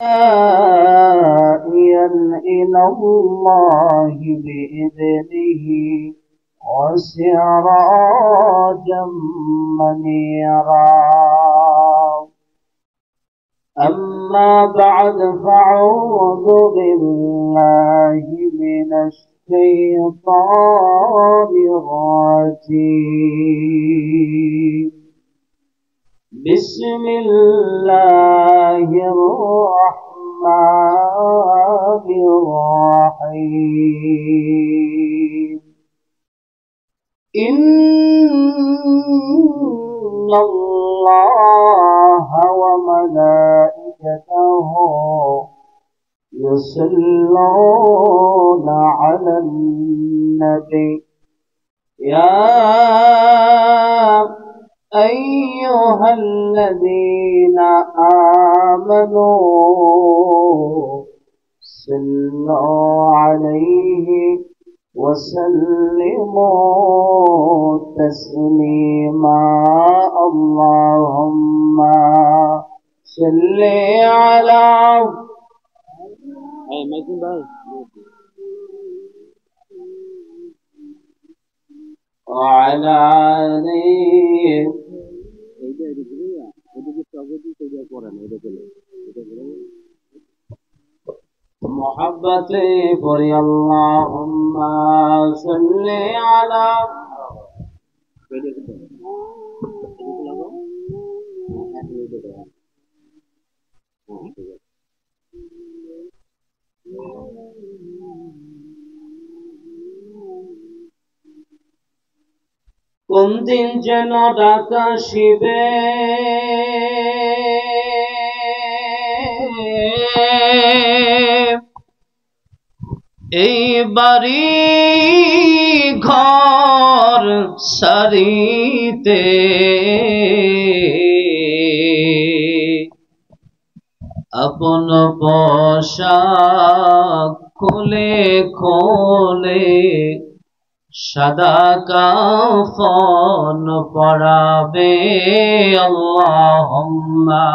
داعيا إلى الله بإذنه وسراجا منيرا. أما بعد فأعوذ بالله من الشيطان الرجيم. بسم الله الرحمن الرحيم. إن الله وملائكته يصلون على النبي يا أيها الذين آمنوا صلوا عليه وسلموا تسليما. اللهم صل على وعلى آله محبتي قري. اللهم صل على কোন দিন যেন ডাকা শিবে এই বাড়ি ঘর সারিতে আপন পোশাক খুলে খোলে সাদা কাফন পরাবে। আল্লাহুম্মা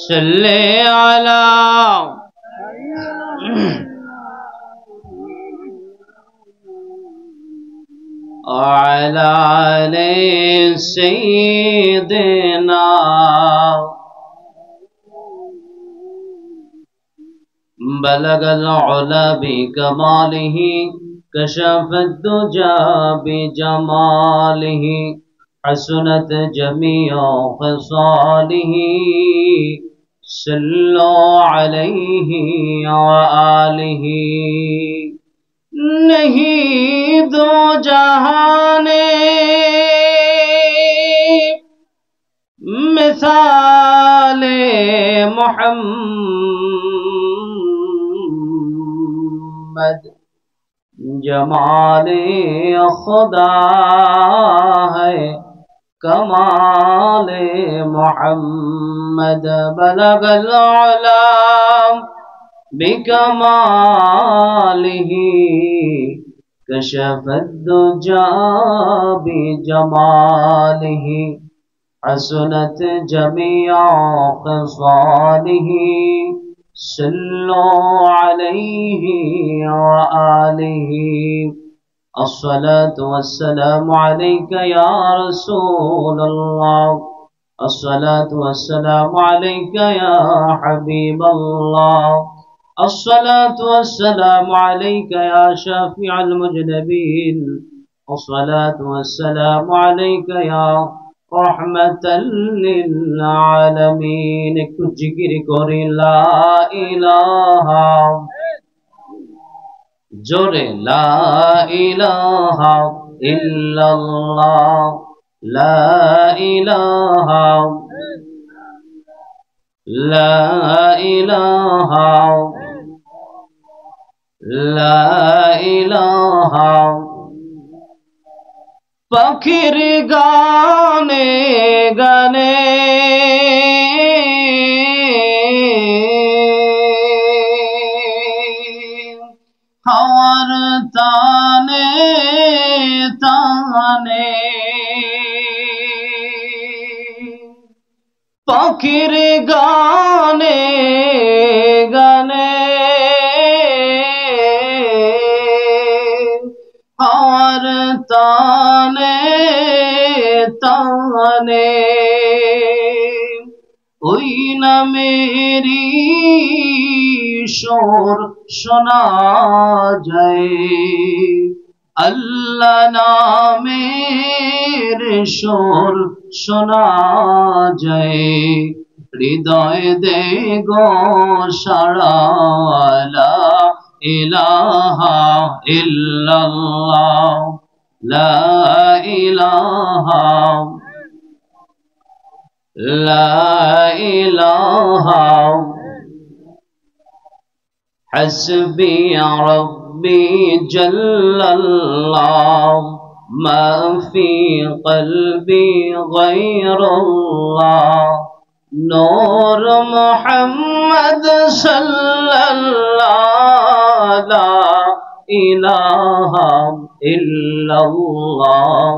সাল্লি আলা وعلى آل سيدنا بلغ العلا بكماله كشف الدجى بجماله حسنت جميع خصاله صلوا عليه وآله. नहीं दो जहाने मिसाले मोहम्मद जमाले खुदा है कमाले मोहम्मद बलगल आलम بكماله كشف الدجى بجماله حسنت جميع خصاله صلوا عليه وآله. الصلاة والسلام عليك يا رسول الله. الصلاة والسلام عليك يا حبيب الله. الصلاة والسلام عليك يا شافع المذنبين. الصلاة والسلام عليك يا رحمة للعالمين. একটু জিকির করি লা ইলাহা জোরে লা ইলাহা ইল্লাল্লাহ লা ইলাহা লা ইলাহা লা ইলাহা। পাখির গানে গানে হাওয়ার তানে তানে পাখির গানে গানে হাওয়ার তানে তানে ওই নামেরি সুর শোনা যায়, আল্লাহ নামের সুর শোনা যায়, হৃদয় দে গো সাড়া লা ইলাহা ইল্লাল্লাহ লা ইলাহা লা ইলাহা হাসবি রব্বি জাল্লাল্লাহ মা ফি কলবি গায়রুল্লাহ নূর মুহাম্মদ সাল্লাল্লাহ লা ইলাহা ইল্লাল্লাহ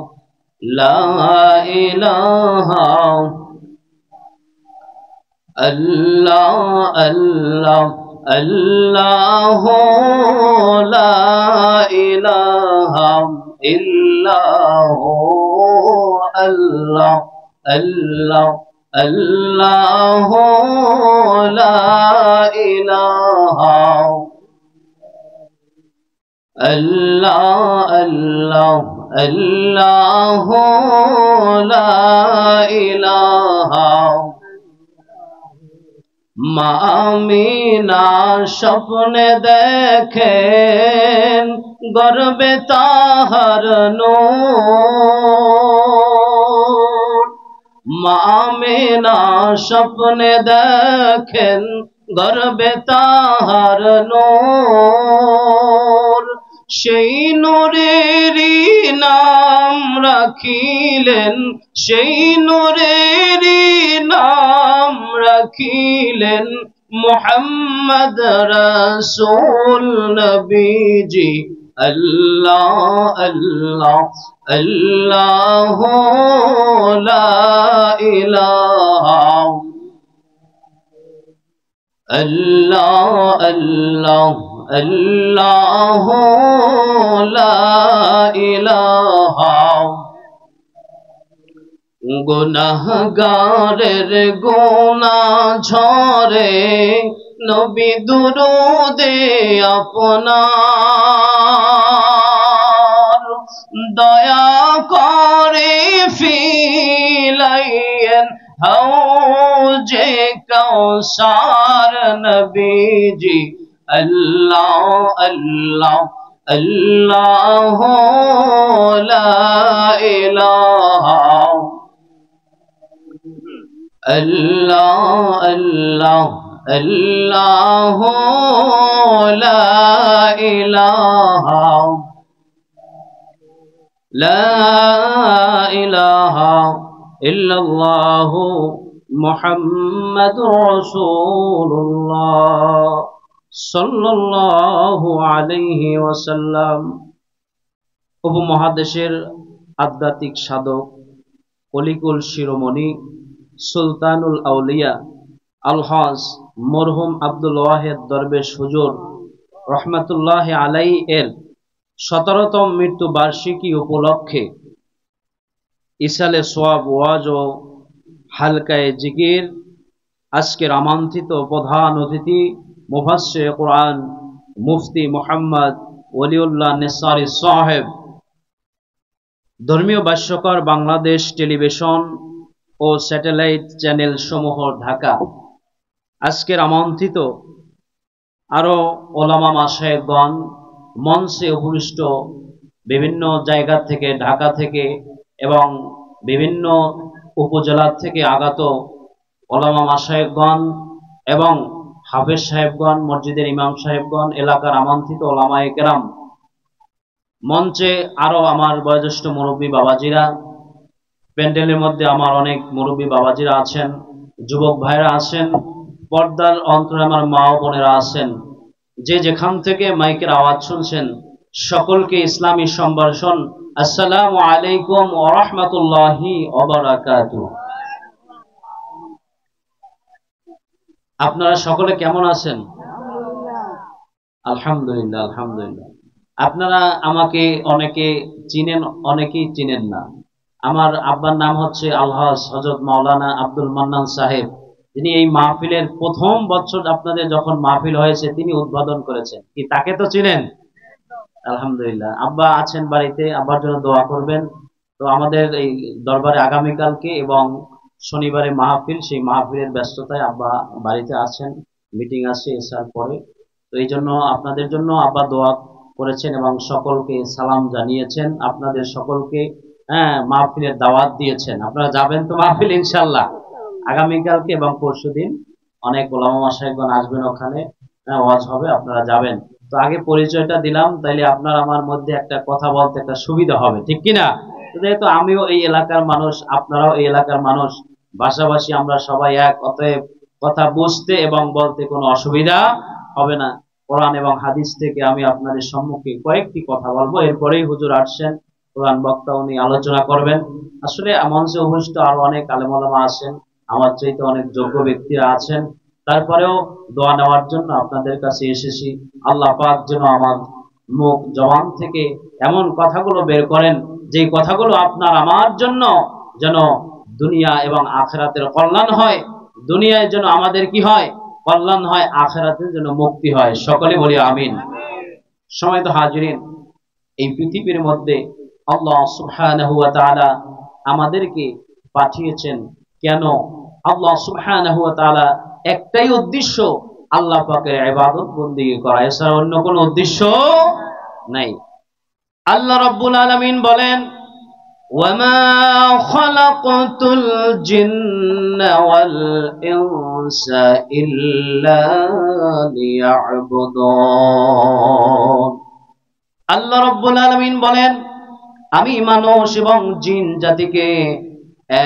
লা ইলাহা আল্লাহ আল্লাহ আল্লাহ লা ইলাহা ইল্লাহ আল্লাহ আল্লাহ আল্লাহ লা ইলাহা আল্লাহ আল্লাহ আল্লাহ লা ইলাহা মা আমিনা স্বপ্নে দেখেন গর্বে তাহার নূর, মা আমিনা স্বপ্নে দেখেন গর্বে তাহার নূর, সেই নূরেরই নাম রাখিলেন, সেই নূরেরই নাম রাখিলেন মুহাম্মদ রাসূল নবীজি। আল্লাহ আল্লাহ আল্লাহ লা ইলাহা আল্লাহ আল্লাহ আল্লাহ লা ইলাহা গুনাহগারের গুনাহ ঝরে নবী দুরূদে আপনার, দয়া করে ফিলাইয়েন হাউজে কাউসার নবীজি। আল্লাহ আল্লাহ আল্লাহ লা ইলাহা আল্লাহ আল্লাহ আল্লাহ লা ইলাহা লা ইলাহা ইল্লাল্লাহু মুহাম্মাদুর রাসূলুল্লাহ সাল্লাল্লাহু আলাইহি ওয়াসাল্লাম। উপমহাদেশের আধ্যাত্মিক সাধক, অলিকুল শিরোমণি, সুলতানুল আউলিয়া আলহাজ মরহুম আব্দুল ওয়াহেদ দরবেশ হুজুর রহমাতুল্লাহ আলাইহি এর 17তম মৃত্যু বার্ষিকী উপলক্ষে ইসালে সোয়াব ওয়াজ ও হালকায়ে জিকির আজকের আমন্ত্রিত প্রধান অতিথি মুফাসসির কুরআন মুফতি মুহাম্মদ ওলিউল্লাহ নেসারি সাহেব, ধর্মীয় ভাষ্যকার বাংলাদেশ টেলিভিশন ও স্যাটেলাইট চ্যানেল সমূহ ঢাকা, আজকের আমন্ত্রিত আরো ওলামা মাশায়েখগণ, মঞ্চে উপবিষ্ট বিভিন্ন জায়গা থেকে, ঢাকা থেকে এবং বিভিন্ন উপজেলা থেকে আগত ওলামা মাশায়েখগণ এবং হাফেজ সাহেবগণ, মসজিদের ইমাম সাহেবগণ, এলাকার আমন্ত্রিত ওলামায়ে কেরাম, মঞ্চে আরো আমার বয়োজ্যেষ্ঠ মুরব্বী বাবাজিরা, প্যান্ডেলের মধ্যে আমার অনেক মুরব্বী বাবাজিরা আছেন, যুবক ভাইরা আছেন, পর্দার অন্তরে আমার মা ও বোনেরা আছেন, যে যেখান থেকে মাইকের আওয়াজ শুনছেন সকলকে ইসলামী সম্ভাষণ আসসালামু আলাইকুম ওয়া রাহমাতুল্লাহি ওয়া বারাকাতুহু। আপনারা সকলে কেমন আছেন? আলহামদুলিল্লাহ, আলহামদুলিল্লাহ। আপনারা আমাকে অনেকে চিনেন, অনেকেই চিনেন না। আমার আব্বার নাম হচ্ছে আলহাজ হযরত মাওলানা আব্দুল মান্নান সাহেব, যিনি এই মাহফিলের প্রথম বছর আপনাদের যখন মাহফিল হয়েছে তিনি উদ্বোধন করেছেন। কি তাকে তো চিনেন? আলহামদুলিল্লাহ। আব্বা আছেন বাড়িতে, আব্বার জন্য দোয়া করবেন। তো আমাদের এই দরবারে আগামীকালকে এবং শনিবারে মাহফিল, সেই মাহফিলের ব্যস্ততায় আব্বা বাড়িতে আছেন, মিটিং আছে এসার পরে। তো এই জন্য আপনাদের জন্য আব্বা দোয়া করেছেন এবং সকলকে সালাম জানিয়েছেন, আপনাদের সকলকে মাহফিলের দাওয়াত দিয়েছেন। আপনারা যাবেন তো মাহফিল ইনশাল্লাহ? আগামীকালকে এবং পরশুদিন অনেক ওলামা মাশায়েখগণ আসবেন ওখানে, ওয়াজ হবে, আপনারা যাবেন। তো আগে পরিচয়টা দিলাম, তাইলে আপনার আমার মধ্যে একটা কথা বলতে একটা সুবিধা হবে, ঠিক কিনা? যেহেতু আমিও এই এলাকার মানুষ, আপনারাও এই এলাকার মানুষ, ভাষাভাষী আমরা সবাই এক, অতএব কথা বুঝতে এবং বলতে কোনো অসুবিধা হবে না। কোরআন এবং হাদিস থেকে আমি আপনাদের সম্মুখে কয়েকটি কথা বলবো, এরপরেই হুজুর আসছেন, কোরআন বক্তা, উনি আলোচনা করবেন। আসলে মঞ্চে উপস্থিত আরো অনেক আলেম ওলামা আছেন, আমার চাইতে অনেক যোগ্য ব্যক্তিরা আছেন, তারপরেও দোয়া নেওয়ার জন্য আপনাদের কাছে এসেছি। আল্লাহ পাক যেন আমার মুখ জবান থেকে এমন কথাগুলো বের করেন, যে কথাগুলো আপনার আমার জন্য যেন দুনিয়া এবং আখিরাতের কল্যাণ হয়। দুনিয়ায় যেন আমাদের কি হয়? কল্যাণ হয়, আখিরাতের যেন মুক্তি হয়। সকলে বলি আমিন। সময়ত হাজিরিন, এই পৃথিবীর মধ্যে আল্লাহ সুবহানাহু ওয়া তাআলা আমাদেরকে পাঠিয়েছেন কেন? আল্লাহ সুবহানাহু ওয়া তাআলা একটাই উদ্দেশ্য, আল্লাহ পাকের ইবাদত বন্দেগী করা, এছাড়া অন্য কোনো উদ্দেশ্য নাই। আল্লাহ রাব্বুল আলামিন বলেন, ওয়ামা খালাকতুল জিন্না ওয়াল ইনসা ইল্লা লিয়া'বুদুন। আল্লাহ রাব্বুল আলামিন বলেন, আমি মানুষ এবং জিন জাতিকে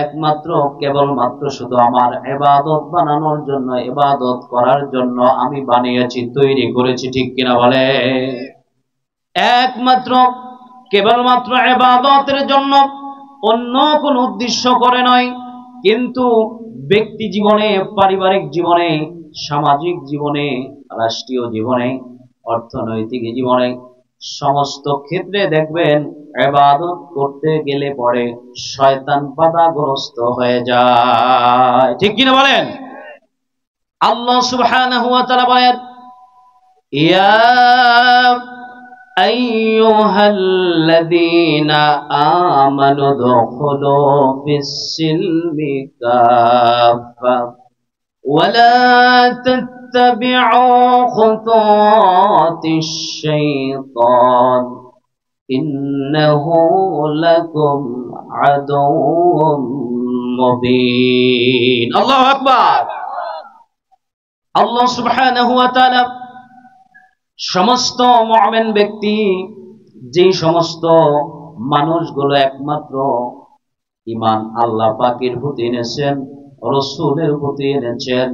একমাত্র কেবলমাত্র শুধু আমার ইবাদত বানানোর জন্য, ইবাদত করার জন্য আমি বানিয়েছি, তৈরি করেছি, ঠিক কিনা বলে? একমাত্র কেবলমাত্র ইবাদতের জন্য, অন্য কোন উদ্দেশ্য করে নয়। কিন্তু ব্যক্তি জীবনে, পারিবারিক জীবনে, সামাজিক জীবনে, রাষ্ট্রীয় জীবনে, অর্থনৈতিক জীবনে, সমস্ত ক্ষেত্রে দেখবেন ইবাদত করতে গেলে পরে শয়তান বাধাগ্রস্ত হয়ে যায়, ঠিক কিনা বলেন? আল্লাহ সুবহানাহু ওয়া তাআলা বলেন, ইয়া আইয়ুহাল্লাযীনা আমানু দুখুলু ফিস-সিলমি কাফা ওয়া লা তাত্তাবি'উ খুতুওয়াতিশ শাইতান ইন্নাহু লাকুম আদুউম মুবিন। আল্লাহু আকবার। আল্লাহ সুবহানাহু ওয়া তাআলা সমস্ত মুমিন ব্যক্তি, যে সমস্ত মানুষগুলো একমাত্র ঈমান আল্লাহ পাকের প্রতি এনেছেন, রাসূলের প্রতি এনেছেন,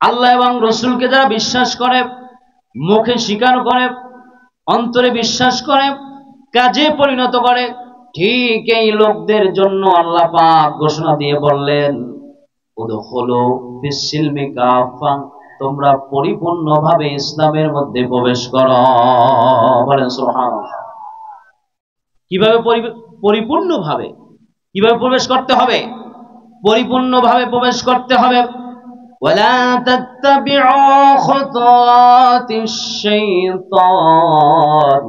আল্লাহ এবং রাসূলকে যারা বিশ্বাস করে, মুখে স্বীকার করে, অন্তরে বিশ্বাস করে, কাজে পরিণত করে, ঠিক এই লোকদের জন্য আল্লাহ পাক ঘোষণা দিয়ে বললেন, উদখুলু ফিস-সিলমি কাফা, তোমরা পরিপূর্ণভাবে ইসলামের মধ্যে প্রবেশ করো। বলেন সুবহানাল্লাহ। কিভাবে পরিপূর্ণভাবে, কিভাবে প্রবেশ করতে হবে? পরিপূর্ণভাবে প্রবেশ করতে হবে। ওয়ালা তাত্তাবি'উ খুতুওয়াতিশ শাইতান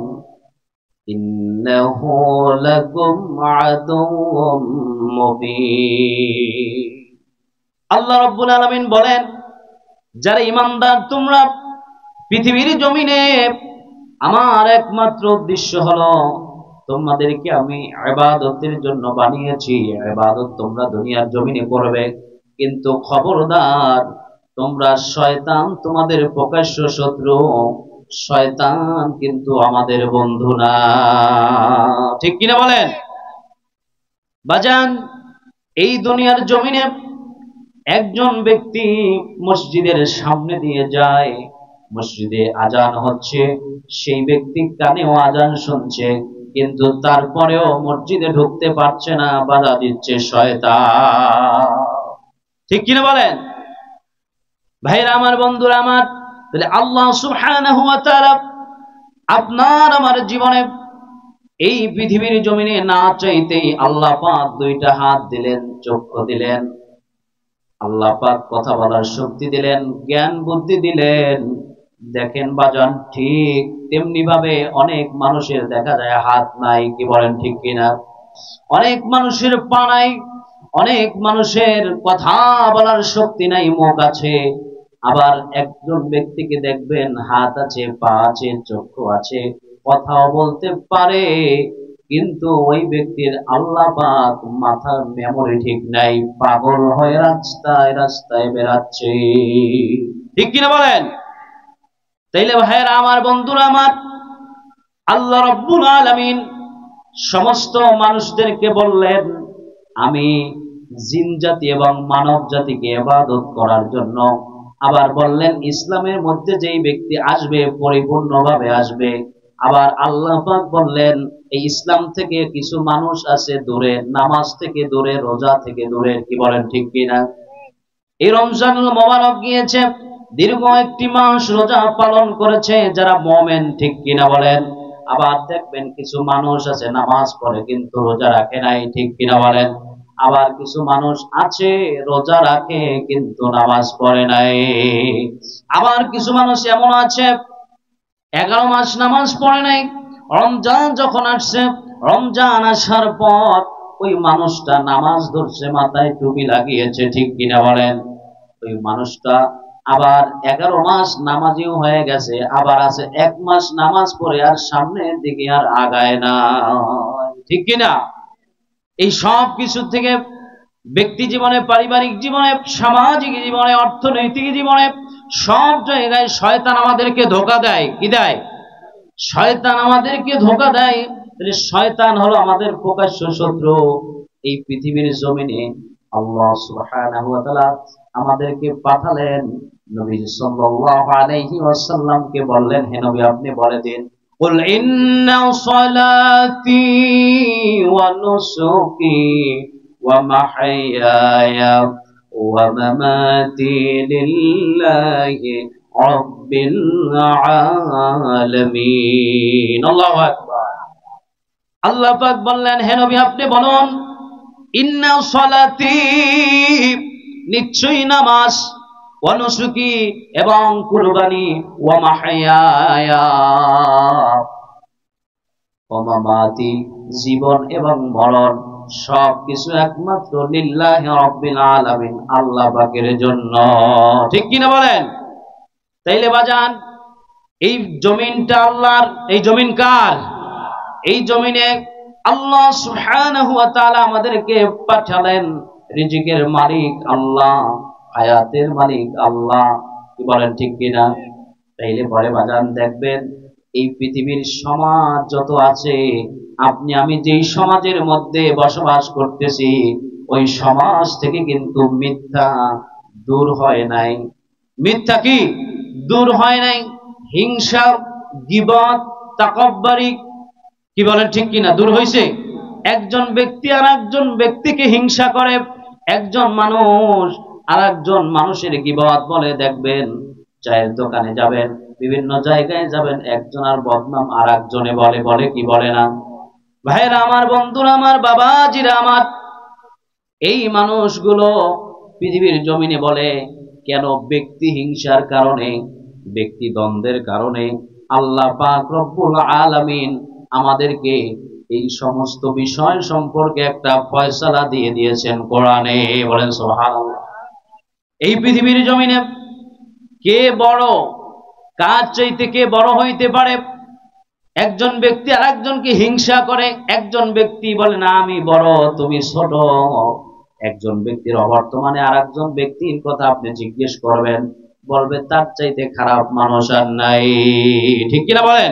ইন্নাহু লাকুম আদুউম মুবিন। আল্লাহ রাব্বুল আলামিন বলেন, যারা ঈমানদার, তোমরা পৃথিবীর জমিনে আমার একমাত্র উদ্দেশ্য হলো তোমাদেরকে আমি ইবাদতের জন্য বানিয়েছি, ইবাদত তোমরা দুনিয়ার জমিনে করবে। কিন্তু খবরদার, তোমরা শয়তান তোমাদের প্রকাশ্য শত্রু, শয়তান কিন্তু আমাদের বন্ধু না, ঠিক কিনা বলেন? বাজান, এই দুনিয়ার জমিনে একজন ব্যক্তি মসজিদের সামনে দিয়ে যায়, মসজিদে আজান হচ্ছে, সেই ব্যক্তি কানেও আজান শুনছে, কিন্তু তারপরেও মসজিদে ঢুকতে পারছে না, বাধা দিচ্ছে শয়তান, ঠিক কিনা বলেন? ভাইরা আমার, বন্ধুরা আমার, তাহলে আল্লাহ সুবহানাহু ওয়া তাআলা আপনার আমার জীবনে এই পৃথিবীর জমিনে না চাইতেই আল্লাহ পাক দুইটা হাত দিলেন, চক্ষু দিলেন, আল্লাহ পাক কথা বলার শক্তি দিলেন, জ্ঞান বুদ্ধি দিলেন। দেখেন বাজান, ঠিক তেমনি ভাবে অনেক মানুষের দেখা যায় হাত নাই, কি বলেন ঠিক কিনা? অনেক মানুষের পা নাই, অনেক মানুষের কথা বলার শক্তি নাই, মুখ আছে। আবার একজন ব্যক্তিকে দেখবেন হাত আছে, পা আছে, চক্ষু আছে, কথাও বলতে পারে, কিন্তু ওই ব্যক্তির আল্লাহ পাক মাথার মেমোরি ঠিক নাই, পাগল হয়ে রাস্তায় রাস্তায় বেড়াচ্ছে। ঠিক কিনা বলেন? তাইলে ভাইয়েরা আমার, বন্ধুরা আমার, আল্লাহ রাব্বুল আলামিন সমস্ত মানুষদেরকে বললেন, আমি জিন জাতি এবং মানব জাতিকে ইবাদত করার জন্য। আবার বললেন, ইসলামের মধ্যে যেই ব্যক্তি আসবে পরিপূর্ণভাবে আসবে। আবার আল্লাহ পাক বললেন, এই ইসলাম থেকে কিছু মানুষ আছে দূরে, নামাজ থেকে দূরে, রোজা থেকে দূরে, কি বলেন ঠিক কিনা? এই রমজানুল মোবারক গিয়েছে, দীর্ঘ একটি মাস রোজা পালন করেছে যারা মুমিন, ঠিক কিনা বলেন? আবার দেখবেন কিছু মানুষ আছে নামাজ পড়ে কিন্তু রোজা রাখে নাই, ঠিক কিনা বলেন? আবার কিছু মানুষ আছে রোজা রাখে কিন্তু নামাজ পড়ে নাই। আবার কিছু মানুষ এমন আছে 11 মাস নামাজ পড়ে নাই, রমজান যখন আসছে, রমজান আসার পর ওই মানুষটা নামাজ ধরছে, মাথায় টুপি লাগিয়েছে, ঠিক কিনা বলেন? ওই মানুষটা আবার 11 মাস নামাজিও হয়ে গেছে, আবার আছে 1 মাস নামাজ পড়ে আর সামনের দিকে আর আগায় না, ঠিক কিনা? এই সব কিছু থেকে ব্যক্তি জীবনে, পারিবারিক জীবনে, সামাজিক জীবনে, অর্থনৈতিক জীবনে সব জায়গায় শয়তান আমাদেরকে ধোঁকা দেয়। কি দেয়? শয়তান আমাদেরকে ধোঁকা দেয়। তাহলে শয়তান হলো আমাদের প্রকাশ্য শত্রু। এই পৃথিবীর জমিনে আল্লাহ সুবহানাহু ওয়া তাআলা আমাদেরকে পাঠালেন, নবী সাল্লাল্লাহু আলাইহি ওয়াসাল্লামকে বললেন, হে নবী আপনি বলে দিন, কুল ইন্না সালাতি ওয়া নুসুকি ওয়া মাহইয়ায়া ওয়া মামাতি লিল্লাহি রাব্বিল আলামিন। আল্লাহু আকবার। আল্লাহ পাক বললেন, হে নবী আপনি বলুন, ইন্না সালাতি নিশ্চয়ই নামাজ, ওয়া নুসুকি এবং কুরবানি, ওয়া মাহইয়ায়া ওয়া মামাতি জীবন এবং মরণ সবকিছু একমাত্র লিল্লাহি রাব্বিল আলামিন আল্লাহ পাকের জন্য, ঠিক কিনা বলেন? তাইলে বাজান, এই জমিনটা আল্লাহর। এই জমিন কার? এই জমিনে আল্লাহ সুবহানাহু ওয়া তাআলা আমাদেরকে পাঠালেন। রিজিকের মালিক আল্লাহ, হায়াতের মালিক আল্লাহ, কি বলেন ঠিক কিনা? তাইলে পরে বাজান দেখবেন এই পৃথিবীর সমাজ যত আছে, আপনি আমি যেই সমাজের মধ্যে বসবাস করতেছি, ওই সমাজ থেকে কিন্তু মিথ্যা দূর হয় নাই। মিথ্যা কি দূর হয় নাই? হিংসা, গীবত, তাকাব্বুরি, কি বলেন ঠিক কিনা, দূর হয়েছে? একজন ব্যক্তি আর একজন ব্যক্তিকে হিংসা করে, একজন মানুষ আর একজন মানুষের গীবত বলে, দেখবেন চায়ের দোকানে যাবেন, বিভিন্ন জায়গায় যাবেন, একজন আর বদনাম আর একজনে বলে, বলে কি বলে না? ভাইরা আমার, বন্ধুরা আমার, বাবাজিরা আমার, এই মানুষগুলো পৃথিবীর জমিনে বলে কেন? ব্যক্তি হিংসার কারণে, ব্যক্তি দ্বন্দ্বের কারণে আল্লাহ পাক রব্বুল আলামিন আমাদেরকে এই সমস্ত বিষয় সম্পর্কে একটা ফয়সালা দিয়ে দিয়েছেন কোরআনে। বলেন সুবহানাল্লাহ। এই পৃথিবীর জমিনে কে বড়, কার চাইতে কে বড় হইতে পারে? একজন ব্যক্তি আর একজনকে হিংসা করে, একজন ব্যক্তি বলে না আমি বড় তুমি ছোট। একজন ব্যক্তির অবর্তমানে আর একজন ব্যক্তির কথা আপনি জিজ্ঞেস করবেন, বলবে তার চাইতে খারাপ মানুষ আর নাই, ঠিক কিনা বলেন?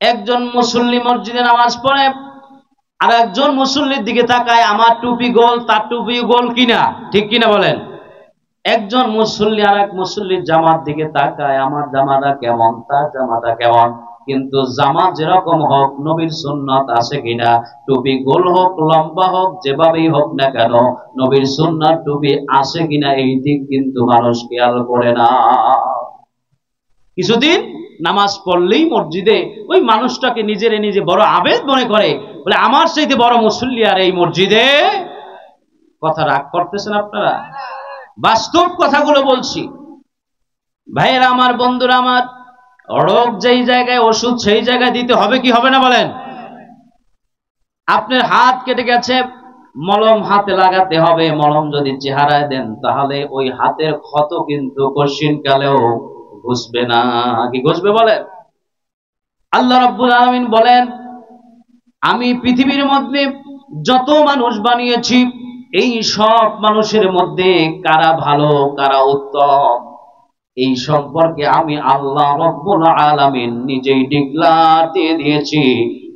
একজন মুসল্লি মসজিদে নামাজ পড়ে, আর একজন মুসল্লির দিকে তাকায়, আমার টুপি গোল, তার টুপি গোল কিনা, ঠিক কিনা বলেন? একজন মুসল্লি আর এক মুসল্লির জামার দিকে তাকায়, আমার জামাটা কেমন, তার জামাটা কেমন। কিন্তু জামা যেরকম হোক নবীর সুন্নাত আছে কিনা, টুপি গোল হোক লম্বা হোক যেভাবেই হোক না কেন নবীর সুন্নাত টুপি আছে কিনা এই দিক কিন্তু মানুষ খেয়াল করে না। কিছুদিন নামাজ পড়লেই মসজিদে ওই মানুষটাকে নিজে বড় আবেদ মনে করে, বলে আমার চাইতে বড় মুসল্লি আর এই মসজিদে। কথা রাগ করতেছেন আপনারা? বাস্তব কথাগুলো বলছি ভাইয়েরা আমার, বন্ধুরা আমার। রোগ যেই জায়গায় ওষুধ সেই জায়গায় দিতে হবে কি হবে না বলেন? আপনার হাত কেটে গেছে, মলম হাতে লাগাতে হবে। মলম যদি চেহারায় দেন তাহলে ওই হাতের ক্ষত কিন্তু কশিনকালেও ঘুষবে না। কি ঘুষবে বলেন? আল্লাহ রাব্বুল আলামিন বলেন, আমি পৃথিবীর মধ্যে যত মানুষ বানিয়েছি এই সব মানুষের মধ্যে কারা ভালো কারা উত্তম এই সম্পর্কে আমি আল্লাহ রাব্বুল আলামিন নিজেই ডিক্লার দিয়ে দিয়েছি।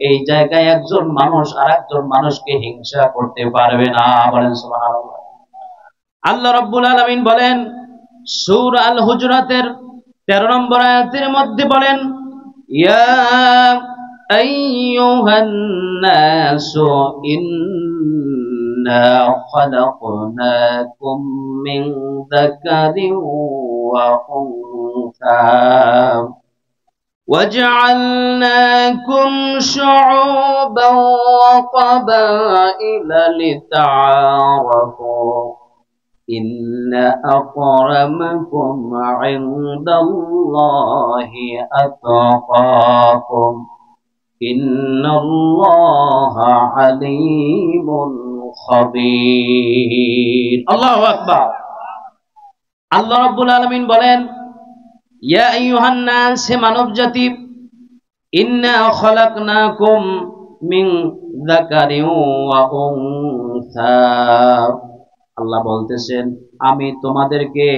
এই জায়গায় একজন মানুষ আরেকজন মানুষকে হিংসা করতে পারবে না। বলেন সুবহানাল্লাহ। আল্লাহ রাব্বুল আলামিন বলেন সূরা আল হুজরাতের 13 নম্বর আয়াতের মধ্যে বলেন, ইয়া আইয়ুহান নাসু ইন্না খালাকনাকুম মিন যাকারিন ওয়া উনসা وجعلناكم شعوبا وقبائل لتعارفوا إن أكرمكم عند الله أتقاكم إن الله عليم خبير। الله أكبر। আল্লাহ রাব্বুল আলামিন বলেন, ইয়া আইয়ুহান নাস, হে মানব জাতি, ইন্না খালাকনাকুম মিন যাকারিন ওয়া উনসা। আল্লাহ বলতেছেন আমি তোমাদেরকে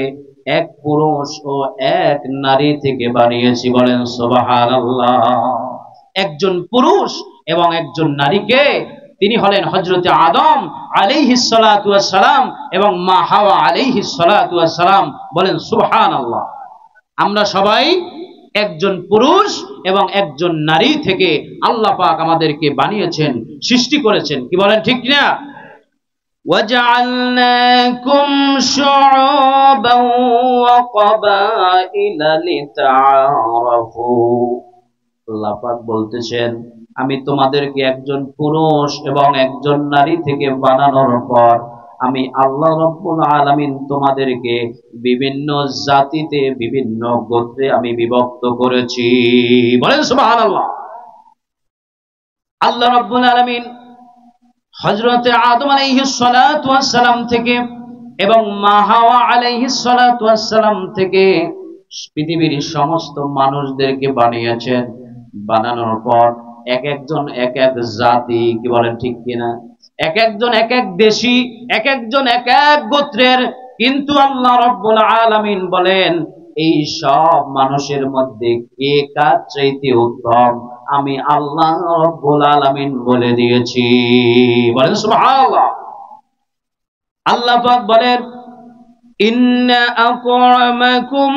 এক পুরুষ ও এক নারী থেকে বানিয়েছি। বলেন সুবহানাল্লাহ। একজন পুরুষ এবং একজন নারীকে, তিনি হলেন হযরত আদম আলাইহিস সালাতু ওয়াস সালাম এবং মা হাওয়া আলাইহিস সালাতু ওয়াস সালাম। বলেন সুবহানাল্লাহ। আমরা সবাই একজন পুরুষ এবং একজন নারী থেকে আল্লাহ পাক আমাদেরকে বানিয়েছেন, সৃষ্টি করেছেন। কি বলেন ঠিক না? وَجَعَلْنَاكُمْ شُعُوبًا وَقَبَائِلَ لِتَعَارَفُوا। আল্লাহ পাক বলতেছেন আমি তোমাদেরকে একজন পুরুষ এবং একজন নারী থেকে বানানোর পর আমি আল্লাহ রাব্বুল আলামিন তোমাদেরকে বিভিন্ন জাতিতে বিভিন্ন গোত্রে আমি বিভক্ত করেছি। বলেন সুবহানাল্লাহ। আল্লাহ রাব্বুল আলামিন হযরত আদম আলাইহিস সালাতু ওয়াস সালাম থেকে এবং মা হাওয়া আলাইহিস সালাতু ওয়াস সালাম থেকে পৃথিবীর সমস্ত মানুষদেরকে বানিয়েছেন। বানানোর পর এক একজন এক এক জাতি। কি বলেন ঠিক কিনা? এক একজন এক এক দেশি, এক একজন এক এক গোত্রের। কিন্তু আল্লাহ রাব্বুল আলামিন বলেন এই সব মানুষের মধ্যে কে কার চাইতে উত্তম আমি আল্লাহ রাব্বুল আলামিন বলে দিয়েছি। বলেন সুবহানাল্লাহ। আল্লাহ পাক বলেন ইন্না আকরামাকুম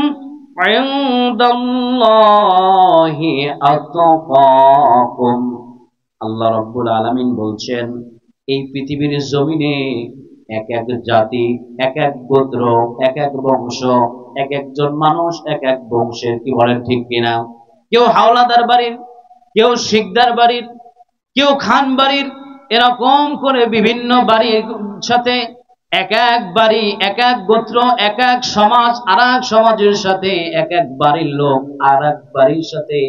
ইনদাল্লাহি আতকাকুম। আল্লাহ রাব্বুল আলামিন বলছেন এই পৃথিবীর জমিনে এক এক জাতি, এক এক গোত্র, এক এক বংশ, এক একজন মানুষ এক এক বংশের। কি বলেন ঠিক কিনা? কেউ হাওলাদার বাড়ির, কেউ শিকদার বাড়ির, কেউ খান বাড়ির, এরকম করে বিভিন্ন বাড়ির সাথে এক এক বাড়ি, এক এক গোত্র, এক এক সমাজ আর এক সমাজের সাথে এক এক বাড়ির লোক আর এক বাড়ির সাথে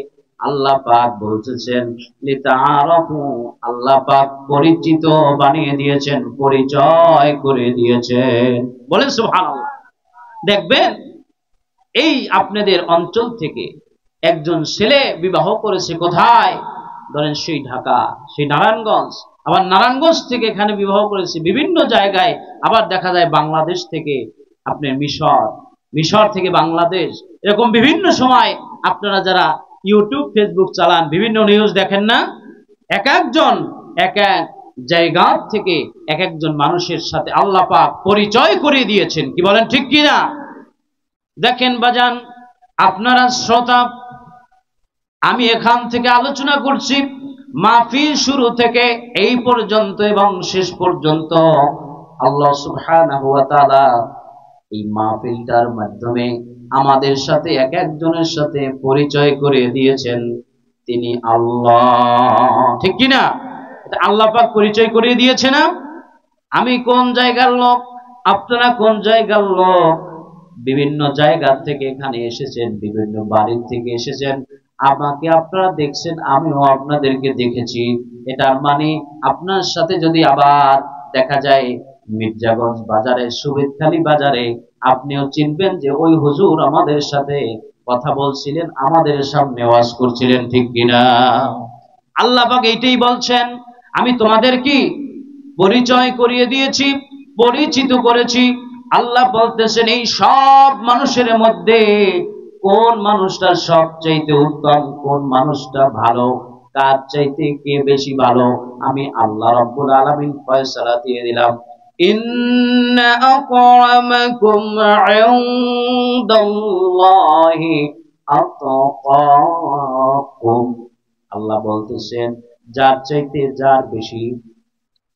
আল্লাহ পাক বলতেছেন লিতাআরাফু। আল্লাহ পাক পরিচিত বানিয়ে দিয়েছেন, পরিচয় করে দিয়েছেন। বলেন সুবহানাল্লাহ। দেখবেন এই আপনাদের অঞ্চল থেকে একজন ছেলে বিবাহ করেছে কোথায়? ধরেন সেই ঢাকা, সেই নারায়ণগঞ্জ, আবার নারায়ণগঞ্জ থেকে এখানে বিবাহ করেছে বিভিন্ন জায়গায়। আবার দেখা যায় বাংলাদেশ থেকে আপনার মিশর, মিশর থেকে বাংলাদেশ, এরকম বিভিন্ন সময় আপনারা যারা ইউটিউব ফেসবুক চালান বিভিন্ন নিউজ দেখেন না? এক একজন এক এক জায়গা থেকে এক একজন মানুষের সাথে আল্লাহ পাক পরিচয় করিয়ে দিয়েছেন। কি বলেন ঠিক কিনা? দেখেন বাজান, আপনারা শ্রোতা, আমি এখান থেকে আলোচনা করছি মাহফিল শুরু থেকে এই পর্যন্ত এবং শেষ পর্যন্ত আল্লাহ সুবহানাহু ওয়া তাআলা এই মাহফিলটার মাধ্যমে আমাদের সাথে এক একজনের সাথে পরিচয় করে দিয়েছেন তিনি আল্লাহ। ঠিক কি না? এটা আল্লাহ পাক পরিচয় করে দিয়েছে না? আমি কোন জায়গার লোক, আপনারা কোন জায়গার লোক, বিভিন্ন জায়গা থেকে এখানে এসেছেন, বিভিন্ন বাড়ি থেকে এসেছেন, আমাকে আপনারা দেখছেন, আমিও আপনাদেরকে দেখেছি। এটার মানে আপনার সাথে যদি আবার দেখা যায় মির্জাগঞ্জ বাজারে, সুবেদখালী বাজারে, আপনিও চিনবেন যে ওই হুজুর আমাদের সাথে কথা বলছিলেন, আমাদের সামনে ওয়াজ করছিলেন। ঠিক কিনা? আল্লাহ পাক এইটাই বলছেন, আমি তোমাদের কি পরিচয় করিয়ে দিয়েছি, পরিচিত করেছি। আল্লাহ বলতেছেন এই সব মানুষের মধ্যে কোন মানুষটা সবচাইতে উত্তম, কোন মানুষটা ভালো, কার চাইতে কে বেশি ভালো, আমি আল্লাহ রাব্বুল আলামিন ফয়সালা দিয়ে দিলাম। ইন্না আকরামাকুম ইনদাল্লাহি আতকাকুম। আল্লাহ বলতেছেন যার চাইতে যার বেশি,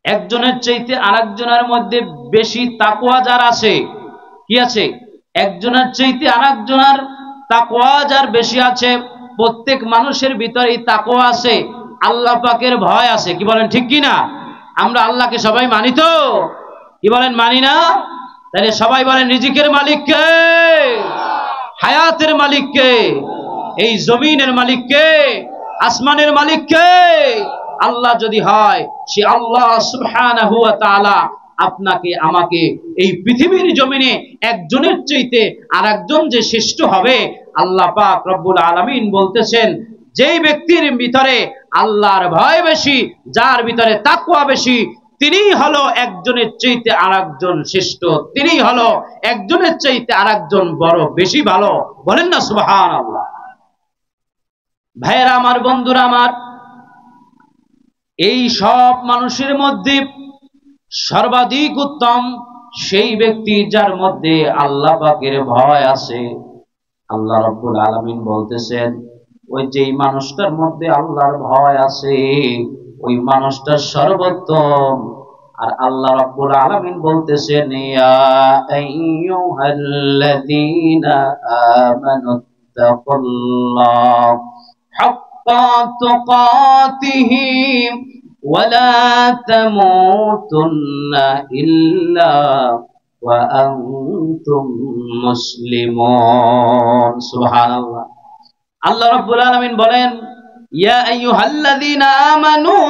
একজনের চাইতে আরেকজনের মধ্যে বেশি তাকওয়া যার আছে, কি আছে? একজনের চাইতে আরেকজনের তাকওয়া যার বেশি আছে। প্রত্যেক মানুষের ভিতরে তাকওয়া আছে, আল্লাহ পাকের ভয় আছে। কি বলেন ঠিক কি না? আমরা আল্লাহকে সবাই মানি তো? কি বলেন মানি না? তাহলে সবাই বলেন রিজিকের মালিক কে? হায়াতের মালিক কে? এই জমিনের মালিক কে? আসমানের মালিক কে? আল্লাহ যদি হয়, সে আল্লাহ সুবহানাহু ওয়া তাআলা আপনাকে আমাকে এই পৃথিবীর জমিনে একজনের চাইতে আরেকজন যে শ্রেষ্ঠ হবে, আল্লাহ পাক রব্বুল আলামিন বলতেছেন যেই ব্যক্তির ভিতরে আল্লাহর ভয় বেশি, যার ভিতরে তাকওয়া বেশি, তিনিই হলো একজনের চাইতে আরেকজন শ্রেষ্ঠ, তিনিই হলো একজনের চাইতে আরেকজন বড় বেশি ভালো। বলেন না সুবহানাল্লাহ। ভাইয়েরা আমার, বন্ধুরা আমার, এই সব মানুষের মধ্যে সর্বাধিক উত্তম সেই ব্যক্তি যার মধ্যে আল্লাহ পাকের ভয় আছে। আল্লাহ রাব্বুল আলামিন বলতেছেন ওই যেই মানুষটার মধ্যে আল্লাহর ভয় আছে ওই মানুষটা সর্বোত্তম। আর আল্লাহ রাব্বুল আলামিন বলতেছেন ইয়া আইয়ুহাল্লাযীনা আমানুত্তাকুল্লাহ হাক্কা তুকাতিহি ওয়ালা তামুতুন্না ইল্লা ওয়া আনতুম মুসলিমুন। সুবহানাল্লাহ। আল্লাহ রাব্বুল আলামিন বলেন ইয়া আইয়ুহাল্লাযীনা আমানু,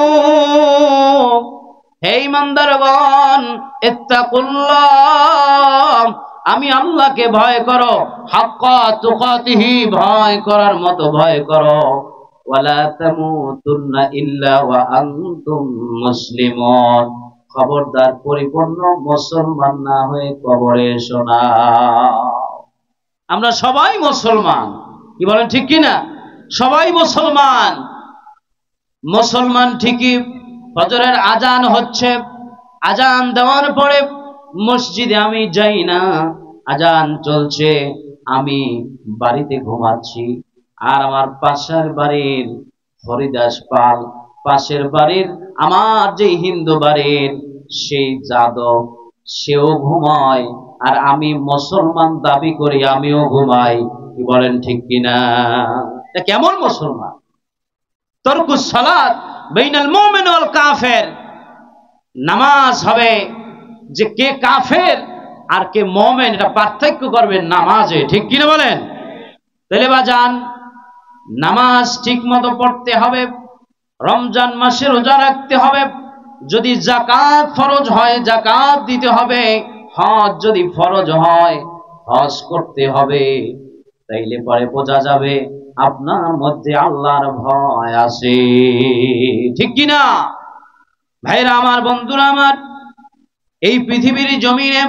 হে ঈমানদারগণ, ইত্তাকুল্লাহ, আমি আল্লাহকে ভয় করো, হাক্কা তুকাতিহি, ভয় করার মতো ভয় করো, ওয়ালা তামুতুন্না ইল্লা ওয়া আনতুম মুসলিমুন, খবরদার পরিপূর্ণ মুসলমান না হয়ে কবরে এসো না। আমরা সবাই মুসলমান, কি বলেন ঠিক কি না? সবাই মুসলমান। মুসলমান ঠিকই, ফজরের আজান হচ্ছে, আজান দেওয়ার পরে মসজিদে আমি যাই না, আজান চলছে, আমি বাড়িতে ঘুমাচ্ছি। আর আমার পাশের বাড়ির হরিদাস পাল, পাশের বাড়ির আমার যে হিন্দু বাড়ির সেই যাদব, সেও ঘুমায়, আর আমি মুসলমান দাবি করি আমিও ঘুমাই। কি বলেন ঠিক কিনা? এটা কেমন মুসলমান? তরকুস সালাত বাইনাল মুমিন ওয়াল কাফের, নামাজ হবে যে কে কাফের আর কে মুমিন এটা পার্থক্য করবেন নামাজে। ঠিক কিনা বলেন? তাহলে বাজান, নামাজ ঠিক মতো পড়তে হবে, রমজান মাসে রোজা রাখতে হবে, যদি যাকাত ফরজ হয় যাকাত দিতে হবে, হজ যদি ফরজ হয় হজ করতে হবে। তাইলে পরে বোঝা যাবে আপনার মধ্যে আল্লাহর ভয় আছে। ঠিক কিনা ভাইরা আমার, বন্ধুরা আমার, এই পৃথিবীর জমিনে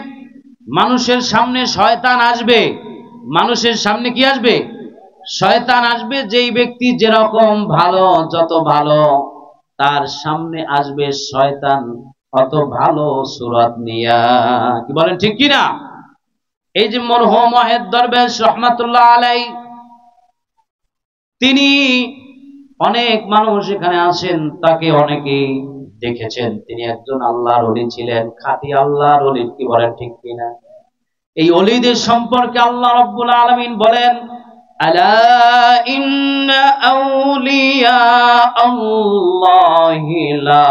মানুষের সামনে শয়তান আসবে। মানুষের সামনে কি আসবে? শয়তান আসবে। যেই ব্যক্তি যেরকম ভালো, যত ভালো, তার সামনে আসবে শয়তান অত ভালো সুরাত নিয়া। কি বলেন ঠিক কিনা? এই যে মরহুম ওয়াহিদ দরবেশ রহমাতুল্লাহ আলাইহি, তিনি অনেক মানুষ এখানে আছেন, তাকে অনেকেই দেখেছেন, তিনি একজন আল্লাহর ওলি ছিলেন, খাঁটি আল্লাহর ওলি। কি বলেন ঠিক কিনা? এই ওলিদের সম্পর্কে আল্লাহ রাব্বুল আলামিন বলেন, আলা ইন্না আউলিয়া আল্লাহি লা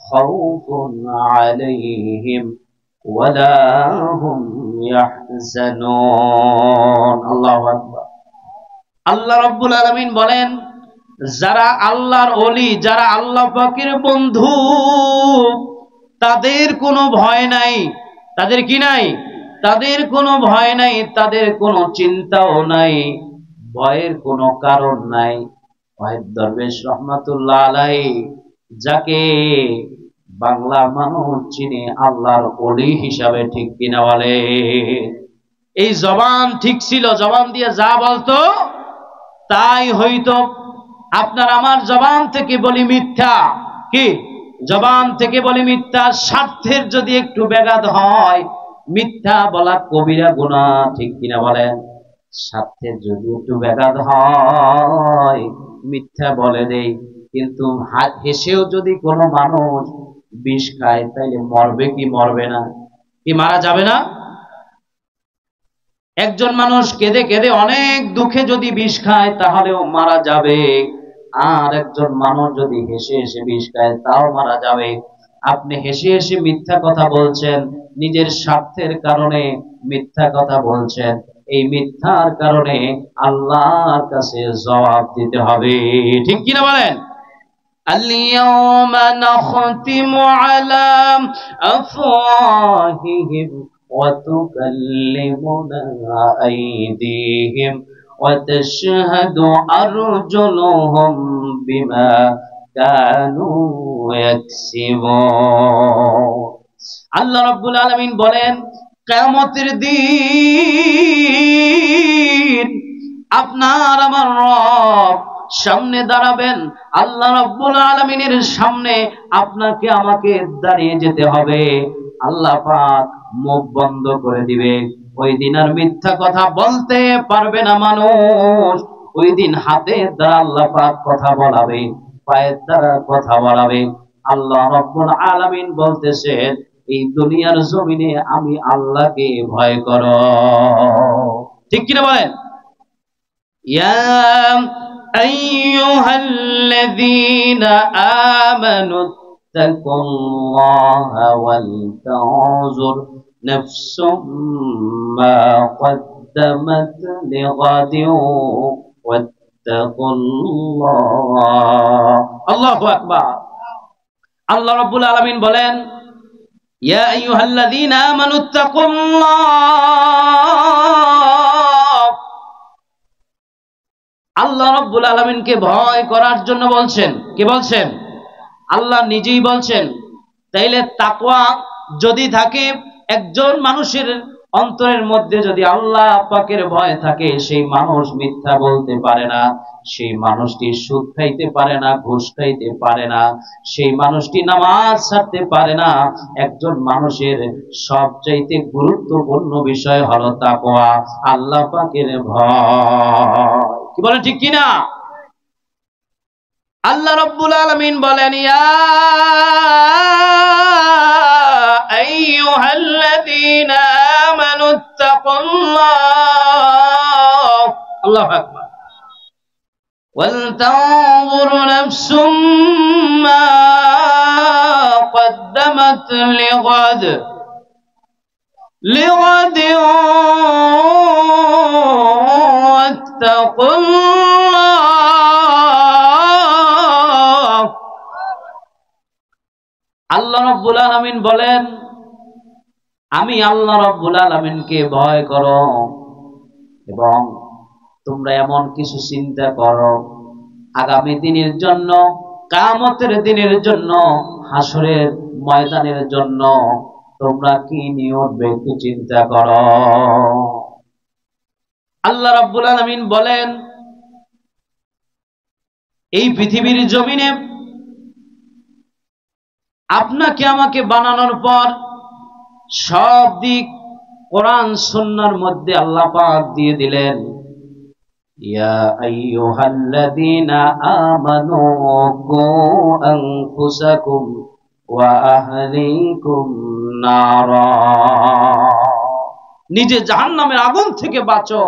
খাউফুন আলাইহিম ওয়ালা হুম ইয়াহজানুন। আল্লাহু আকবার। আল্লাহ রাব্বুল আলামিন বলেন, যারা আল্লাহর ওলি, যারা আল্লাহ পাকের বন্ধু, তাদের কোনো ভয় নাই। তাদের কি নাই? তাদের কোনো ভয় নাই, তাদের কোনো চিন্তাও নাই, ভয়ের কোনো কারণ নাই। ওয়াহিদ দরবেশ রহমাতুল্লাহ আলাইহি, যাকে বাংলা মানুষ চিনে আল্লাহর ওলি হিসাবে, ঠিক কিনা বলে? এই জবান ঠিক ছিল, জবান দিয়ে যা বলতো তাই হইতো। আপনার আমার জবান থেকে বলি মিথ্যা, কি জবান থেকে বলি মিথ্যা, স্বার্থের যদি একটু ব্যাঘাত হয়, মিথ্যা বলা কবিরা গুনাহ, ঠিক কিনা বলেন? স্বার্থের যদি একটু ব্যাঘাত হয় মিথ্যা বলে দেই। কিন্তু হেসেও যদি কোনো মানুষ বিষ খায়, তাইলে মরবে কি মরবে না? কি মারা যাবে না? একজন মানুষ কেঁদে কেঁদে অনেক দুঃখে যদি বিষ খায়, তাহলেও মারা যাবে। আর একজন মানুষ যদি হেসে হেসে বিষ খায়, তাও মারা যাবে। আপনি হেসে হেসে মিথ্যা কথা বলছেন, নিজের স্বার্থের কারণে মিথ্যা কথা বলছেন। এই মিথ্যার কারণে আল্লাহর কাছে জবাব দিতে হবে, ঠিক কিনা বলেন? আল-ইয়াওমা নাখতিমু আলা আফওয়াহিহিম ওয়া তুকাল্লিমুনা আইদিহিম ওয়া তাশহাদু আরজুলুহুম বিমা কানু ইয়াকসিবুন। আল্লাহ রাব্বুল আলামিন বলেন, কিয়ামতের দিন আপনার আমার রব সামনে দাঁড়াবেন। আল্লাহ রাব্বুল আলামিনের সামনে আপনাকে আমাকে দাঁড়িয়ে যেতে হবে। আল্লাহ পাক মুখ বন্ধ করে দিবে। ওই দিন আর মিথ্যা কথা বলতে পারবে না মানুষ। ওই দিন হাতের দ্বারা আল্লাহ পাক কথা বলাবে, পায়ের দ্বারা কথা বলাবে। আল্লাহ রাব্বুল আলামিন বলতেছেন, এই দুনিয়ার জমিনে আমি আল্লাহকে ভয় করো, ঠিক কিনা বলেন? ইয়া আইয়ুহাল্লাযীনা আমানু তাকুল্লাহা ওয়াল তানজুর নাফসুম মা কদ্দামাত লিগাদিন ওয়াত্তাকুল্লাহ। আল্লাহু আকবার। আল্লাহ রাব্বুল আলামিন বলেন, ইয়া আইয়ুহাল্লাযীনা আমানু তাকুল্লাহ। আল্লাহ রাব্বুল আলামিনকে ভয় করার জন্য বলছেন। কে বলছেন? আল্লাহ নিজেই বলছেন। তাইলে তাকওয়া যদি থাকে একজন মানুষের অন্তরের মধ্যে, যদি আল্লাহ পাকের ভয় থাকে, সেই মানুষ মিথ্যা বলতে পারে না, সেই মানুষটি সুদ খাইতে পারে না, ঘুষ খাইতে পারে না, সেই মানুষটি নামাজ ছাড়তে পারে না। একজন মানুষের সবচাইতে গুরুত্বপূর্ণ বিষয় হলো তাকওয়া, আল্লাহ পাকের ভয়। কি বলেন ঠিক কিনা? আল্লাহ রাব্বুল আলামিন বলেন, ইয়া আইয়ুহাল্লাযীনা আমানু তাকুল্লাহ। আল্লাহু আকবার। ওয়াল তানজুর নাফসুম মা কদ্দামাত লিগাদ ওয়াত্তাকুল্লাহ। আল্লাহ রাব্বুল আলামিন বলেন, আমি আল্লাহ রাব্বুল আলামিনকে ভয় করো এবং তোমরা এমন কিছু চিন্তা করো আগামী দিনের জন্য, কিয়ামতের দিনের জন্য, হাসরের ময়দানের জন্য তোমরা কি নিয়ে উঠবে একটু চিন্তা করো। আল্লাহ রাব্বুল আলামিন বলেন, এই পৃথিবীর জমিনে আপনাকে আমাকে বানানোর পর সব দিক কোরআন সুন্নাহর মধ্যে আল্লাহ পাক দিয়ে দিলেন। ইয়া আইয়ুহাল্লাযীনা আমানু কু আনফুসাকুম ওয়া আহলিকুম নারা, নিজে জাহান্নামের আগুন থেকে বাঁচো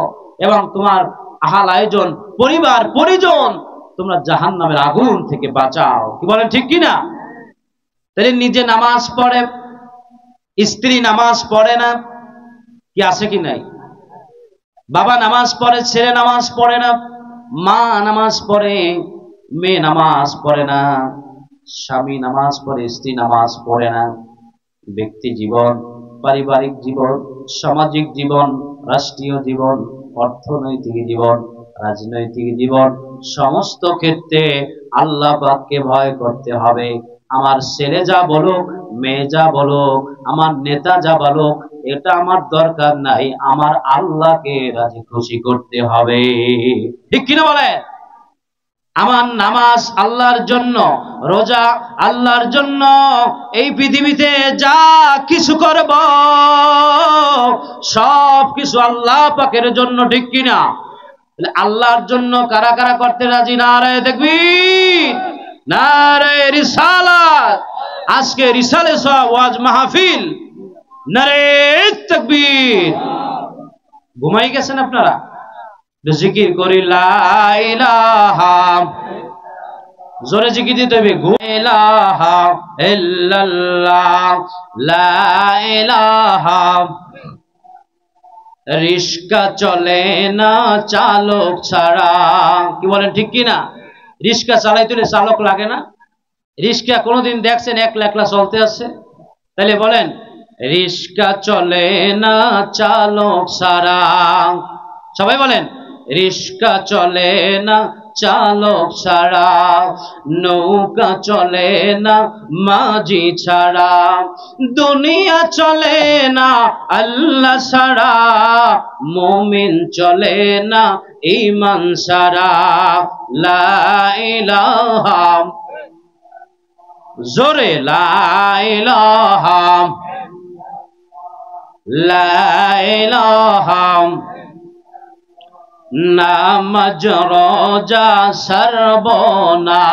এবং তোমার আহাল আয়োজন, পরিবার পরিজন তোমরা জাহান্নামের আগুন থেকে বাঁচাও। কি বলেন ঠিক কিনা? তাহলে নিজে নামাজ পড়ে, স্ত্রী নামাজ পড়ে না, কি আছে কি নাই? বাবা নামাজ পড়ে, ছেলে নামাজ পড়ে না, মা নামাজ পড়ে, মেয়ে নামাজ পড়ে না, স্বামী নামাজ পড়ে, স্ত্রী নামাজ পড়ে না। ব্যক্তি জীবন, পারিবারিক জীবন, সামাজিক জীবন, রাষ্ট্রীয় জীবন, অর্থনৈতিক জীবন, রাজনৈতিক জীবন, সমস্ত ক্ষেত্রে আল্লাহ পাককে ভয় করতে হবে। আমার ছেলে যা বলুক, মেয়ে যা বলুক, আমার নেতা যা বলুক, এটা আমার দরকার নাই, আমার আল্লাহকে রাজি খুশি করতে হবে। ঠিক কিনা বলে? আমার নামাজ আল্লাহর জন্য, রোজা আল্লাহর জন্য, এই পৃথিবীতে যা কিছু করব সব কিছু আল্লাহ পাকের জন্য। ঠিক কিনা? আল্লাহর জন্য কারা কারা করতে রাজি? নারে তাকবীর, নারে রিসালাত। আজকে রিসালে সওয়াব ওয়াজ মাহফিল, নারে তাকবীর। ঘুমাই গেছেন আপনারা? জিকির করি লা ইলাহা, জোরে জিকির দিতে হবে, লা ইলাহা ইল্লাল্লাহ, লা ইলাহা। রিস্কা চলে না চালক ছাড়া। কি বলেন ঠিক কিনা? রিস্কা চালাইতে হলে চালক লাগে না? রিস্কা কোনোদিন দেখছেন একলা একলা চলতে আছে? তাহলে বলেন, রিস্কা চলে না চালক ছাড়া। সবাই বলেন, রিস্কা চলে না চালক ছাড়া, নৌকা চলে না মাঝি ছাড়া, দুনিয়া চলে না আল্লাহ ছাড়া, মুমিন চলে না ঈমান ছাড়া। লা ইলাহা, জোরে লা ইলাহা, লা ইলাহা। নামাজ রোজা ছাড়ব না,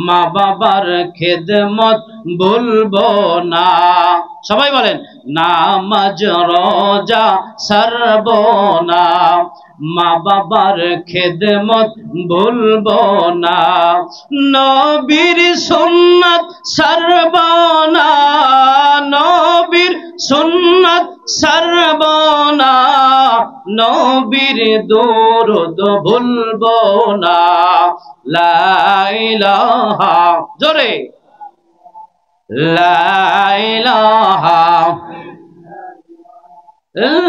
মা বাবার খেদমত ভুলবো না। সবাই বলেন, নামাজ রোজা ছাড়ব না, মা বাবার খেদমত ভুলবো না, নবীর সুন্নাত ছাড়ব না, নবীর সুন্নাত ছাড়ব না, নবীর দরুদ ভুলবো না। লা ইলাহা, জোরে লা ইলাহা,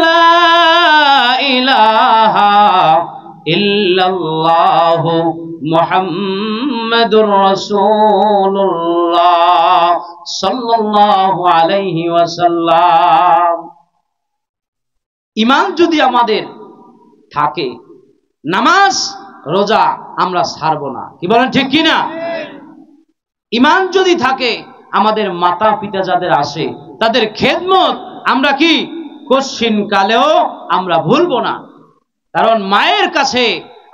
লা ইলাহা ইল্লাল্লাহু মুহাম্মাদুর রাসূলুল্লাহ সাল্লাল্লাহু আলাইহি ওয়াসাল্লাম। ঈমান যদি আমাদের থাকে, নামাজ রোজা আমরা ছাড়ব না। কি বলেন ঠিক কিনা? ঈমান যদি থাকে, আমাদের মাতা পিতা যাদের আসে তাদের খেদমত আমরা কি কশিন কালেও আমরা ভুলবো না। কারণ মায়ের কাছে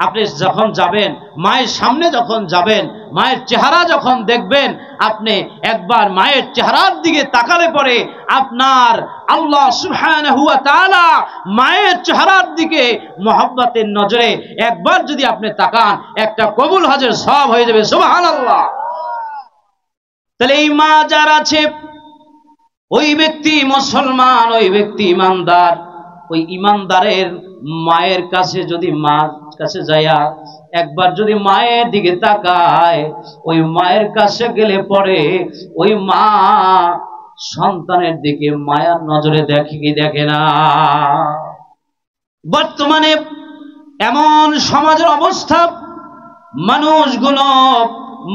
আপনি যখন যাবেন, মায়ের সামনে যখন যাবেন, মায়ের চেহারা যখন দেখবেন, আপনি একবার মায়ের চেহারার দিকে তাকালে পরে আপনার আল্লাহ সুবহানাহু ওয়া তাআলা মায়ের চেহারার দিকে মহব্বতের নজরে একবার যদি আপনি তাকান, একটা কবুল হজের সওয়াব হয়ে যাবে। সুবহানাল্লাহ। তাহলে এই মা যার আছে, ওই ব্যক্তি মুসলমান, ওই ব্যক্তি ইমানদার। ওই ইমানদারের মায়ের কাছে যদি, মার কাছে যাইয়া একবার যদি মায়ের দিকে তাকায়, ওই মায়ের কাছে গেলে পরে ওই মা সন্তানের দিকে মায়ার নজরে দেখে কি দেখে না? বর্তমানে এমন সমাজের অবস্থা, মানুষগুলো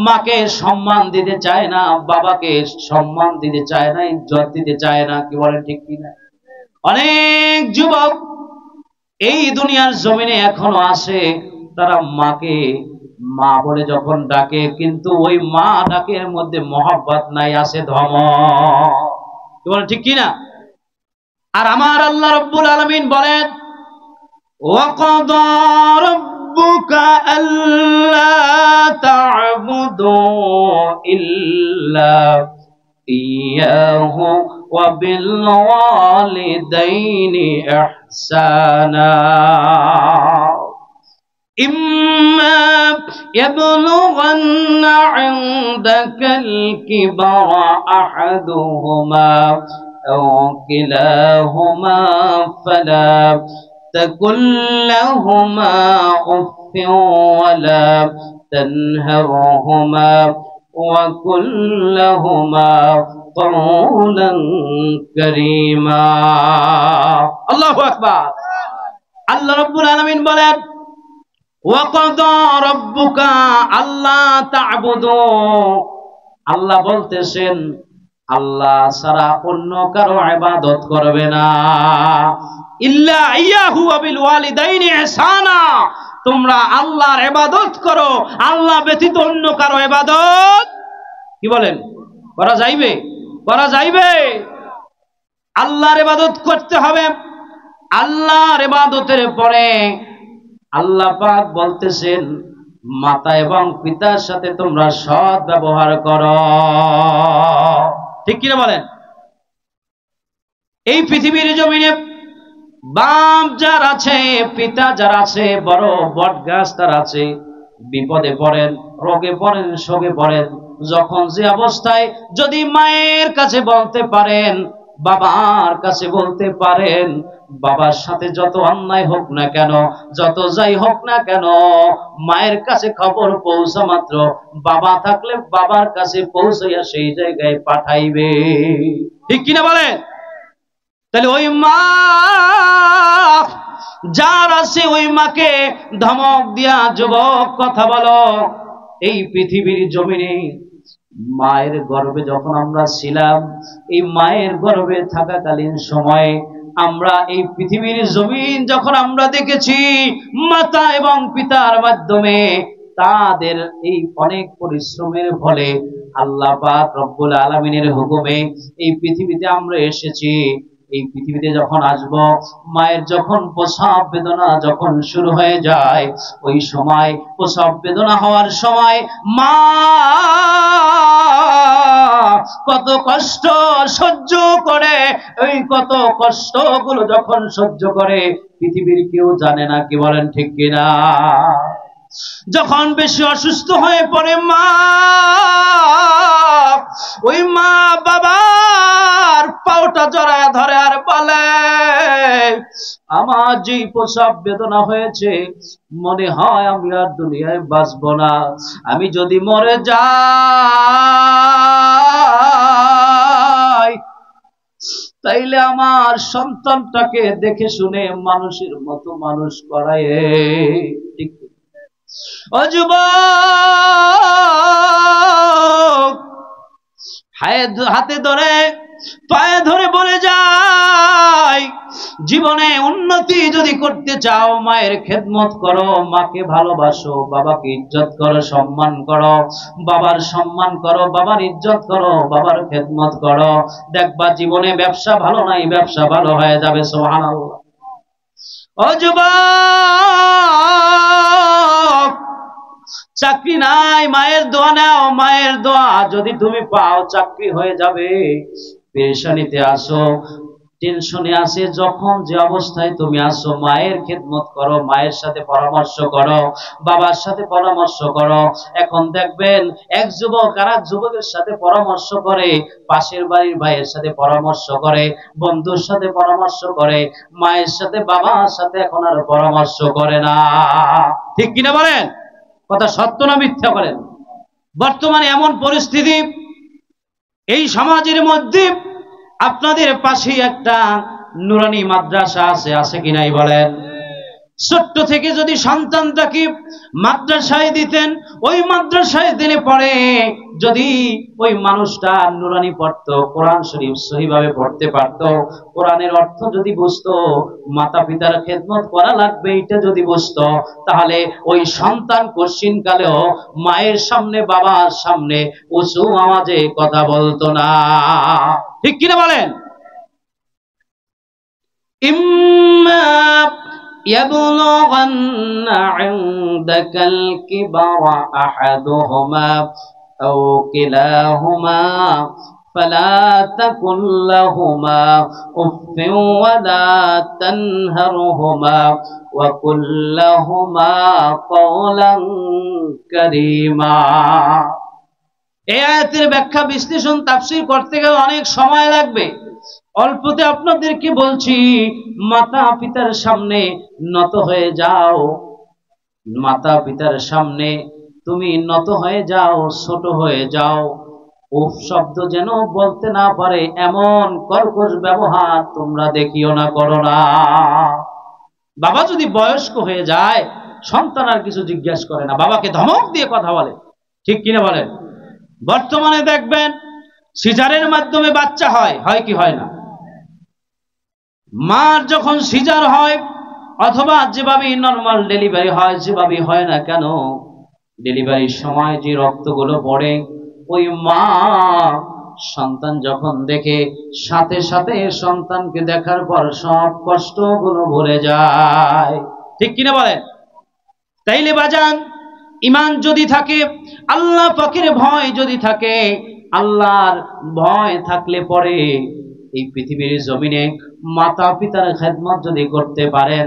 মাকে সম্মান দিতে চায় না, বাবাকে সম্মান দিতে চায় না, ইজ্জত দিতে চায় না। কি বলেন ঠিক কিনা? অনেক যুবক এই দুনিয়ার জমিনে এখনো আছে, তারা মাকে মা বলে যখন ডাকে, কিন্তু ওই মা ডাকের মধ্যে মহব্বত নাই, আছে ধমক। কি বলেন ঠিক কিনা? আর আমার আল্লাহ রাব্বুল আলামিন বলেন, وقضى ربك ألا تعبدوا إلا إياه وبالوالدين إحسانا إما يبلغن عندك الكبر أحدهما أو كلاهما فلا تقل لهما أف ولا تنهرهما وقل لهما قولا كريما الله أكبر আল্লাহ রাব্বুল আলামিন বলেন ওয়াকাদা রাব্বুকা আল্লা তা'বুদু আল্লাহ বলতেছেন আল্লাহ ছাড়া অন্য কারো ইবাদত করবে না ইল্লা ইয়াহু ওয়া বিল ওয়ালিদাইনি ইহসানা তোমরা আল্লাহর ইবাদত করো আল্লাহ ব্যতীত অন্য কারো ইবাদত কি বলেন করা যাইবে আল্লাহর ইবাদত করতে হবে আল্লাহর ইবাদতের পরে আল্লাহ পাক বলতেছেন মাতা এবং পিতার সাথে তোমরা সৎ ব্যবহার করো ঠিক কি না বলেন এই পৃথিবীর জমিনে বাপ যার আছে পিতা যার আছে বড় বটগাছ তার আছে বিপদে পড়েন রোগে পড়েন শোকে পড়েন যখন যে অবস্থায় যদি মায়ের কাছে বলতে পারেন বাবার কাছে বলতে পারেন বাবার সাথে যত অন্যায় হোক না কেন যত যাই হোক না কেন মায়ের কাছে খবর পৌঁছা মাত্র বাবা থাকলে বাবার কাছে পৌঁছাইয়া সেই জায়গায় পাঠাইবে ঠিক কিনা বলেন তাহলে ওই মা যার আছে ওই মাকে ধমক দিয়া যুবক কথা বলো এই পৃথিবীর জমিনে মায়ের গর্ভে যখন আমরা ছিলাম এই মায়ের গর্ভে থাকাকালীন সময়ে আমরা এই পৃথিবীর জমিন যখন আমরা দেখেছি মাতা এবং পিতার মাধ্যমে তাদের এই অনেক পরিশ্রমের ফলে আল্লাহ পাক রব্বুল আলামিনের হুকুমে এই পৃথিবীতে আমরা এসেছি এই পৃথিবীতে যখন আসব মায়ের যখন প্রসব বেদনা যখন শুরু হয়ে যায় ওই সময় প্রসব বেদনা হওয়ার সময় মা কত কষ্ট সহ্য করে ওই কত কষ্টগুলো যখন সহ্য করে পৃথিবীর কেউ জানে না কি বলেন ঠিক কিনা যখন বেশি অসুস্থ হয়ে পড়ে মা ওই মা বাবার পাওটা জড়ায় ধরে আর বলে আমার যে প্রসব বেদনা হয়েছে মনে হয় আমি আর দুনিয়ায় বাঁচবো না আমি যদি মরে যাই তাইলে আমার সন্তানটাকে দেখে শুনে মানুষের মতো মানুষ করায় ঠিক ও যুবক হাতে ধরে পায়ে ধরে বলে যায় জীবনে উন্নতি যদি করতে চাও মায়ের খেদমত করো মাকে ভালোবাসো বাবাকে ইজ্জত করো সম্মান করো বাবার সম্মান করো বাবার ইজ্জত করো বাবার খেদমত করো দেখবা জীবনে ব্যবসা ভালো নাই ব্যবসা ভালো হয়ে যাবে সুবহানাল্লাহ ও যুবক চাকরি নাই মায়ের দোয়া নাও মায়ের দোয়া যদি তুমি পাও চাকরি হয়ে যাবে পেরেশানিতে আসো টেনশনে আসে যখন যে অবস্থায় তুমি আসো মায়ের খেদমত করো মায়ের সাথে পরামর্শ করো বাবার সাথে পরামর্শ করো এখন দেখবেন এক যুবক আর এক যুবকের সাথে পরামর্শ করে পাশের বাড়ির ভাইয়ের সাথে পরামর্শ করে বন্ধুর সাথে পরামর্শ করে মায়ের সাথে বাবার সাথে এখন আর পরামর্শ করে না ঠিক কিনা বলেন কথা সত্য না মিথ্যা বলেন বর্তমানে এমন পরিস্থিতি এই সমাজের মধ্যে আপনাদের পাশে একটা নুরানি মাদ্রাসা আছে কি নাই বলেন ছোট্ট থেকে যদি সন্তানটাকে মাদ্রাসায় দিতেন ওই মাদ্রাসায় দিনে পড়ে যদি ওই মানুষটা নুরানি পড়তো কোরআন শরীফ সহিভাবে পড়তে পারতো কোরআনের অর্থ যদি বুঝতো মাতা পিতার খেদমত করা লাগবে এটা যদি বুঝতো তাহলে ওই সন্তান কঠিন কালেও মায়ের সামনে বাবার সামনে উঁচু আওয়াজে কথা বলতো না ঠিক কিনা বলেন ইম্মা يبلغن عندك الكبر أحدهما أو كلاهما فلا تقل لهما أف ولا تنهرهما وقل لهما قولا كريما। এই আয়াতের ব্যাখ্যা বিশ্লেষণ তাফসীর করতে গেলে অনেক সময় লাগবে। অল্পতে আপনাদেরকে বলছি, মাতা পিতার সামনে নত হয়ে যাও। মাতা পিতার সামনে তুমি নত হয়ে যাও, ছোট হয়ে যাও। উফ শব্দ যেন বলতে না পারে এমন কর্কশ ব্যবহার তোমরা দেখিও না, করো না। বাবা যদি বয়স্ক হয়ে যায়, সন্তান আর কিছু জিজ্ঞেস করে না, বাবাকে ধমক দিয়ে কথা বলে, ঠিক কিনা বলেন? বর্তমানে দেখবেন সিজারের মাধ্যমে বাচ্চা হয়, হয় কি হয় না? মার যখন সিজার হয় অথবা যেভাবে নরমাল ডেলিভারি হয়, যেভাবে হয় না কেন, ডেলিভারির সময় যে রক্তগুলো পড়ে, ওই মা সন্তান যখন দেখে সাথে সাথে সন্তানকে দেখার পর সব কষ্টগুলো ভুলে যায়, ঠিক কিনা বলেন? তাইলে বাজান, ঈমান যদি থাকে, আল্লাহ পাকের ভয় যদি থাকে, আল্লাহর ভয় থাকলে পরে এই পৃথিবীর জমিনে মাতা পিতার খেদমত যদি করতে পারেন,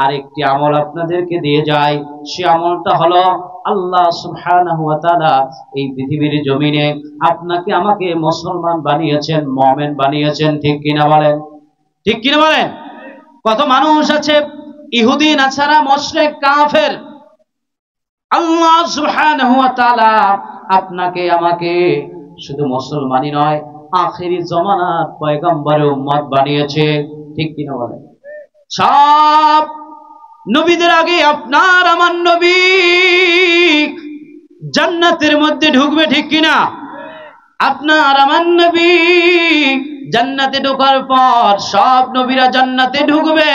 আরেকটি আমল আপনাদেরকে দিয়ে যায়। সে আমলটা হলো আল্লাহ সুবহানাহু ওয়া তাআলা এই পৃথিবীর জমিনে আপনাকে আমাকে মুসলমান বানিয়েছেন, মুমিন বানিয়েছেন, ঠিক কিনা বলেন? ঠিক কিনা বলেন? কত মানুষ আছে ইহুদি, নাসারা, মুশরিক, কাফের, আল্লাহ সুবহানাহু ওয়া তাআলা আপনাকে আমাকে শুধু মুসলমানই নয়, আখিরি জামানার পয়গম্বরের উম্মত বানিয়েছে, ঠিক কিনা বলেন? সব নবীদের আগে আপনার আমার নবী জান্নাতের মধ্যে ঢুকবে, ঠিক কিনা? আপনার আমার নবী জান্নাতে ঢোকার পর সব নবীরা জান্নাতে ঢুকবে।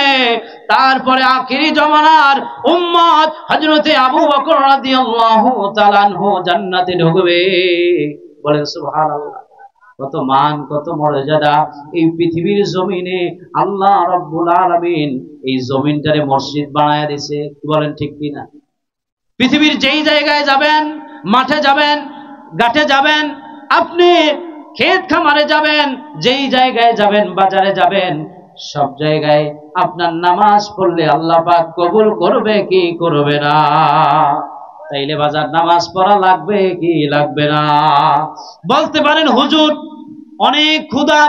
তারপরে আখিরি জামানার উম্মত হযরতে আবু বকর রাদিয়াল্লাহু তাআলা আনহু জান্নাতে ঢুকবে। বলেন সুবহানাল্লাহ। কত মান, কত মর্যাদা এই পৃথিবীর জমিনে আল্লাহ রাব্বুল আলামিন এই জমিনটারে মসজিদ বানায় দিয়েছে, বলেন ঠিক কিনা? পৃথিবীর যেই জায়গায় যাবেন, মাঠে যাবেন, ঘাটে যাবেন, আপনি ক্ষেত খামারে যাবেন, যেই জায়গায় যাবেন, বাজারে যাবেন, সব জায়গায় আপনার নামাজ পড়লে আল্লাহ পাক কবুল করবে কি করবে না? তাইলে বাজার নামাজ পড়া লাগবে কি লাগবে না? বলতে পারেন হুজুর অনেক ক্ষুধা,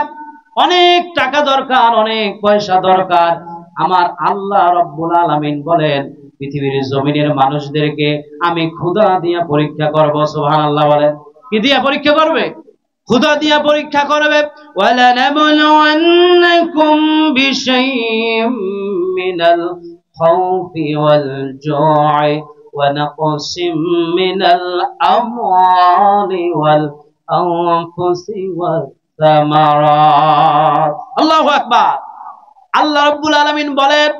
অনেক টাকা দরকার, অনেক পয়সা দরকার। আমার আল্লাহ রাব্বুল আলামিন বলেন পৃথিবীর জমিনের মানুষদেরকে আমি ক্ষুধা দিয়ে পরীক্ষা করব। সুবহানাল্লাহ বলেন। কি দিয়ে পরীক্ষা করবে? ক্ষুধা দিয়ে পরীক্ষা করবে। ওয়ালানাবলুওয়ান্নাকুম বিশাইইম মিনাল খাউফি ওয়াল জু'i ونقص من الأموال والأنفس والثمرات। আল্লাহু আকবার। আল্লাহ রাব্বুল আলামিন বলেন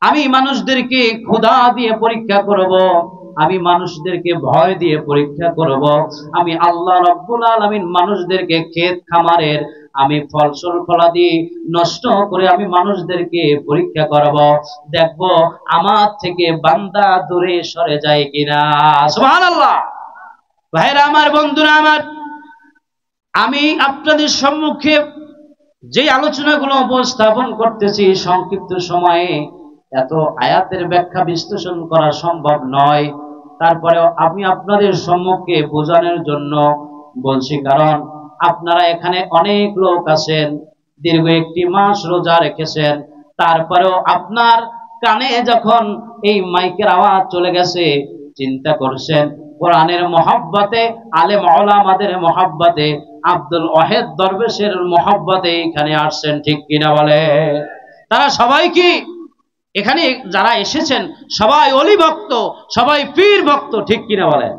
আমি মানুষদেরকে ক্ষুধা দিয়ে পরীক্ষা করব, আমি মানুষদেরকে ভয় দিয়ে পরীক্ষা করব। আমি আল্লাহ রাব্বুল আলামিন মানুষদেরকে ক্ষেত খামারের আমি ফসল ফলাদি নষ্ট করে আমি মানুষদেরকে পরীক্ষা করব, দেখব আমার থেকে বান্দা দূরে সরে যায় কিনা। সুবহানাল্লাহ। ভাইরা আমার, বন্ধুরা আমার, আমি আপনাদের সম্মুখে যে আলোচনাগুলো উপস্থাপন করতেছি সংক্ষিপ্ত সময়ে এত আয়াতের ব্যাখ্যা বিশ্লেষণ করা সম্ভব নয়। তারপরেও আমি আপনাদের সম্মুখে বোঝানোর জন্য বলছি, কারণ আপনারা এখানে অনেক লোক আছেন, দীর্ঘ একটি মাস রোজা রেখেছেন, তারপরেও আপনার কানে যখন এই মাইকের আওয়াজ চলে গেছে চিন্তা করছেন কোরআনের মহব্বতে, আলেম ওলামাদের মহব্বতে, আব্দুল ওয়াহেদ দরবেশের মহব্বতে এখানে আসছেন, ঠিক কিনা বলে? তারা সবাই কি এখানে যারা এসেছেন সবাই অলি ভক্ত, সবাই পীর ভক্ত, ঠিক কিনা বলে?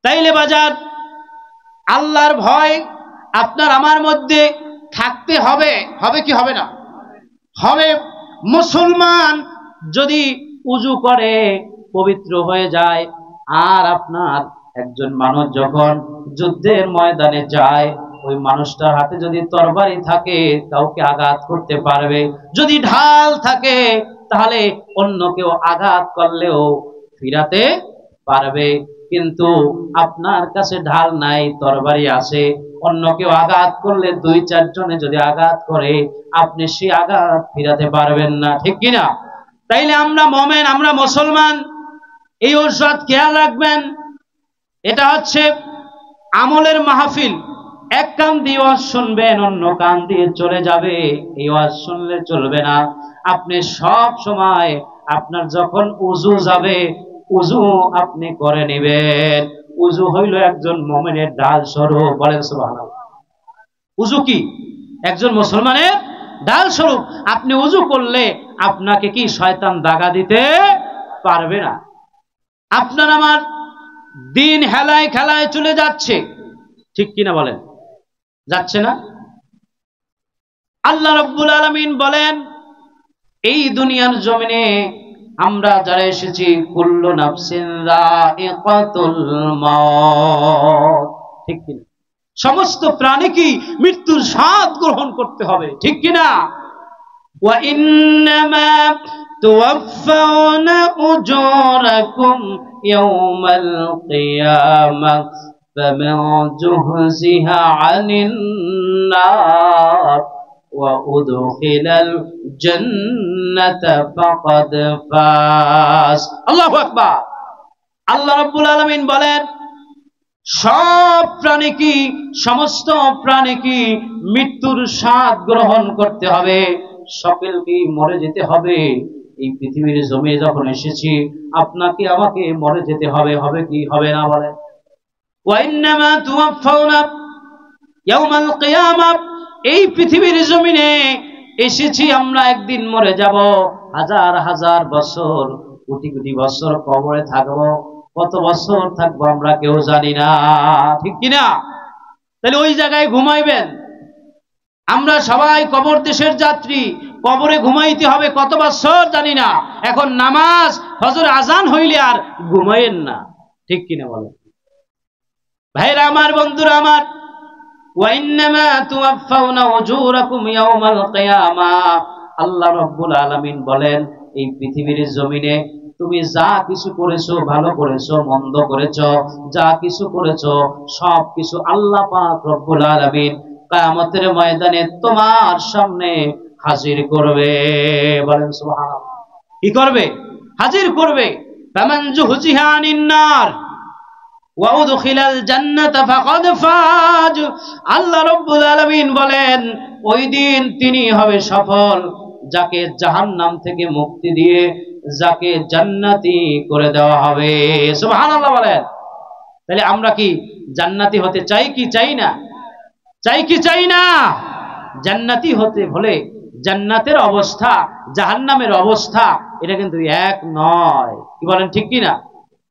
তাইলে বাজার আল্লাহর ভয় আপনার আমার মধ্যে থাকতে হবে। হবে কি হবে না? হবে। মুসলমান যদি উজু করে পবিত্র হয়ে যায়, আর আপনার একজন মানুষ যখন যুদ্ধের ময়দানে যায়, ওই মানুষটার হাতে যদি তরবারি থাকে কাউকে আঘাত করতে পারবে, যদি ঢাল থাকে তাহলে অন্য কেউ আঘাত করলেও ফিরাতে পারবে। কিন্তু আপনার কাছে ঢাল নাই, তরবারি আছে, অন্য কেউ আঘাত করলে 2-4 জনে যদি আঘাত করে আপনি সেই আঘাত ফিরাতে পারবেন না, ঠিক কিনা? তাইলে আমরা মুমিন, আমরা মুসলমান, এই ঔষধ খেয়াল রাখবেন। এটা হচ্ছে আমলের মাহফিল। এক কান দিয়ে ওয়াজ শুনবেন, অন্য কান দিয়ে চলে যাবে, এই ওয়াজ শুনলে চলবে না। আপনি সব সময় আপনার যখন উযু যাবে, উযু আপনি করে নেবেন। উযু হইল একজন মুমিনের ঢাল স্বরূপ, বলেন সুবহানাল্লাহ। উযু কি? একজন মুসলমানের ঢাল স্বরূপ। আপনি উযু করলে আপনাকে কি শয়তান দাগা দিতে পারবে না। আপনার আমার দিন হেলায় খেলায় চলে যাচ্ছে, ঠিক কিনা বলেন? যাচ্ছে না? আল্লাহ রাব্বুল আলামিন বলেন, এই দুনিয়ার জমিনে আমরা যারা এসেছি, কুল্লু নাফসিন যায়িকাতুল মাউত, ঠিক কিনা? সমস্ত প্রাণী কি মৃত্যুর স্বাদ গ্রহণ করতে হবে, ঠিক কিনা? ওয়া ইন্নামা তুওয়াফাউনা উজুরাকুম ইয়াওমাল কিয়ামাহ ফামান যুহজিহা আনিন নার ওয়া উদখিলাল জান্নাতা ফাকাদ ফাজ। আল্লাহু আকবার। আল্লাহ রাব্বুল আলামিন বলেন, সব প্রাণী কি, সমস্ত প্রাণী কি মৃত্যুর স্বাদ গ্রহণ করতে হবে, সকলকে মরে যেতে হবে। এই পৃথিবীর জমিনে যখন এসেছি আপনাকে আমাকে মরে যেতে হবে, হবে কি হবে না বলেন? ওয়া ইন্নামা তুওয়াফাউনা ইয়াওমাল কিয়ামাহ, এই পৃথিবীর জমিনে এসেছি আমরা, একদিন মরে যাব। হাজার হাজার বছর, কোটি কোটি বছর কবরে থাকবো। কত বছর থাকবো আমরা কেউ জানি না, ঠিক কিনা? তাহলে ওই জায়গায় ঘুমাইবেন। আমরা সবাই কবর দেশের যাত্রী, কবরে ঘুমাইতে হবে কত বছর জানি না। এখন নামাজ ফজর আজান হইলে আর ঘুমাইেন না, ঠিক কিনা বলেন? ভাইরা আমার, বন্ধুরা আমার, ওয়া ইন্নামা তুওয়াফাউনা উজুরাকুম ইয়াওমাল কিয়ামাহ, আল্লাহ রাব্বুল আলামিন বলেন, এই পৃথিবীর জমিনে তুমি যা কিছু করেছো, ভালো করেছো, মন্দ করেছো, যা কিছু করেছো সব কিছু আল্লাহ পাক রব্বুল আলামিন কিয়ামতের ময়দানে তোমার সামনে হাজির করবে, বলেন সুবহানাল্লাহ। কি করবে? হাজির করবে। ফামান যুহজিহা আনিন নার ওয়া উদখিলাল জান্নাতা ফাকাদ ফাজ। আল্লাহ রাব্বুল আলামিন বলেন, ওই দিন তিনি হবে সফল, যাকে জাহান্নাম থেকে মুক্তি দিয়ে যাকে জান্নাতি করে দেওয়া হবে, সুবহানাল্লাহ বলেন। তাহলে আমরা কি জান্নাতি হতে চাই কি চাই না? চাই কি চাই না? জান্নাতি হতে হলে জান্নাতের অবস্থা জাহান্নামের অবস্থা এটা কিন্তু এক নয়, কি বলেন, ঠিক কি না?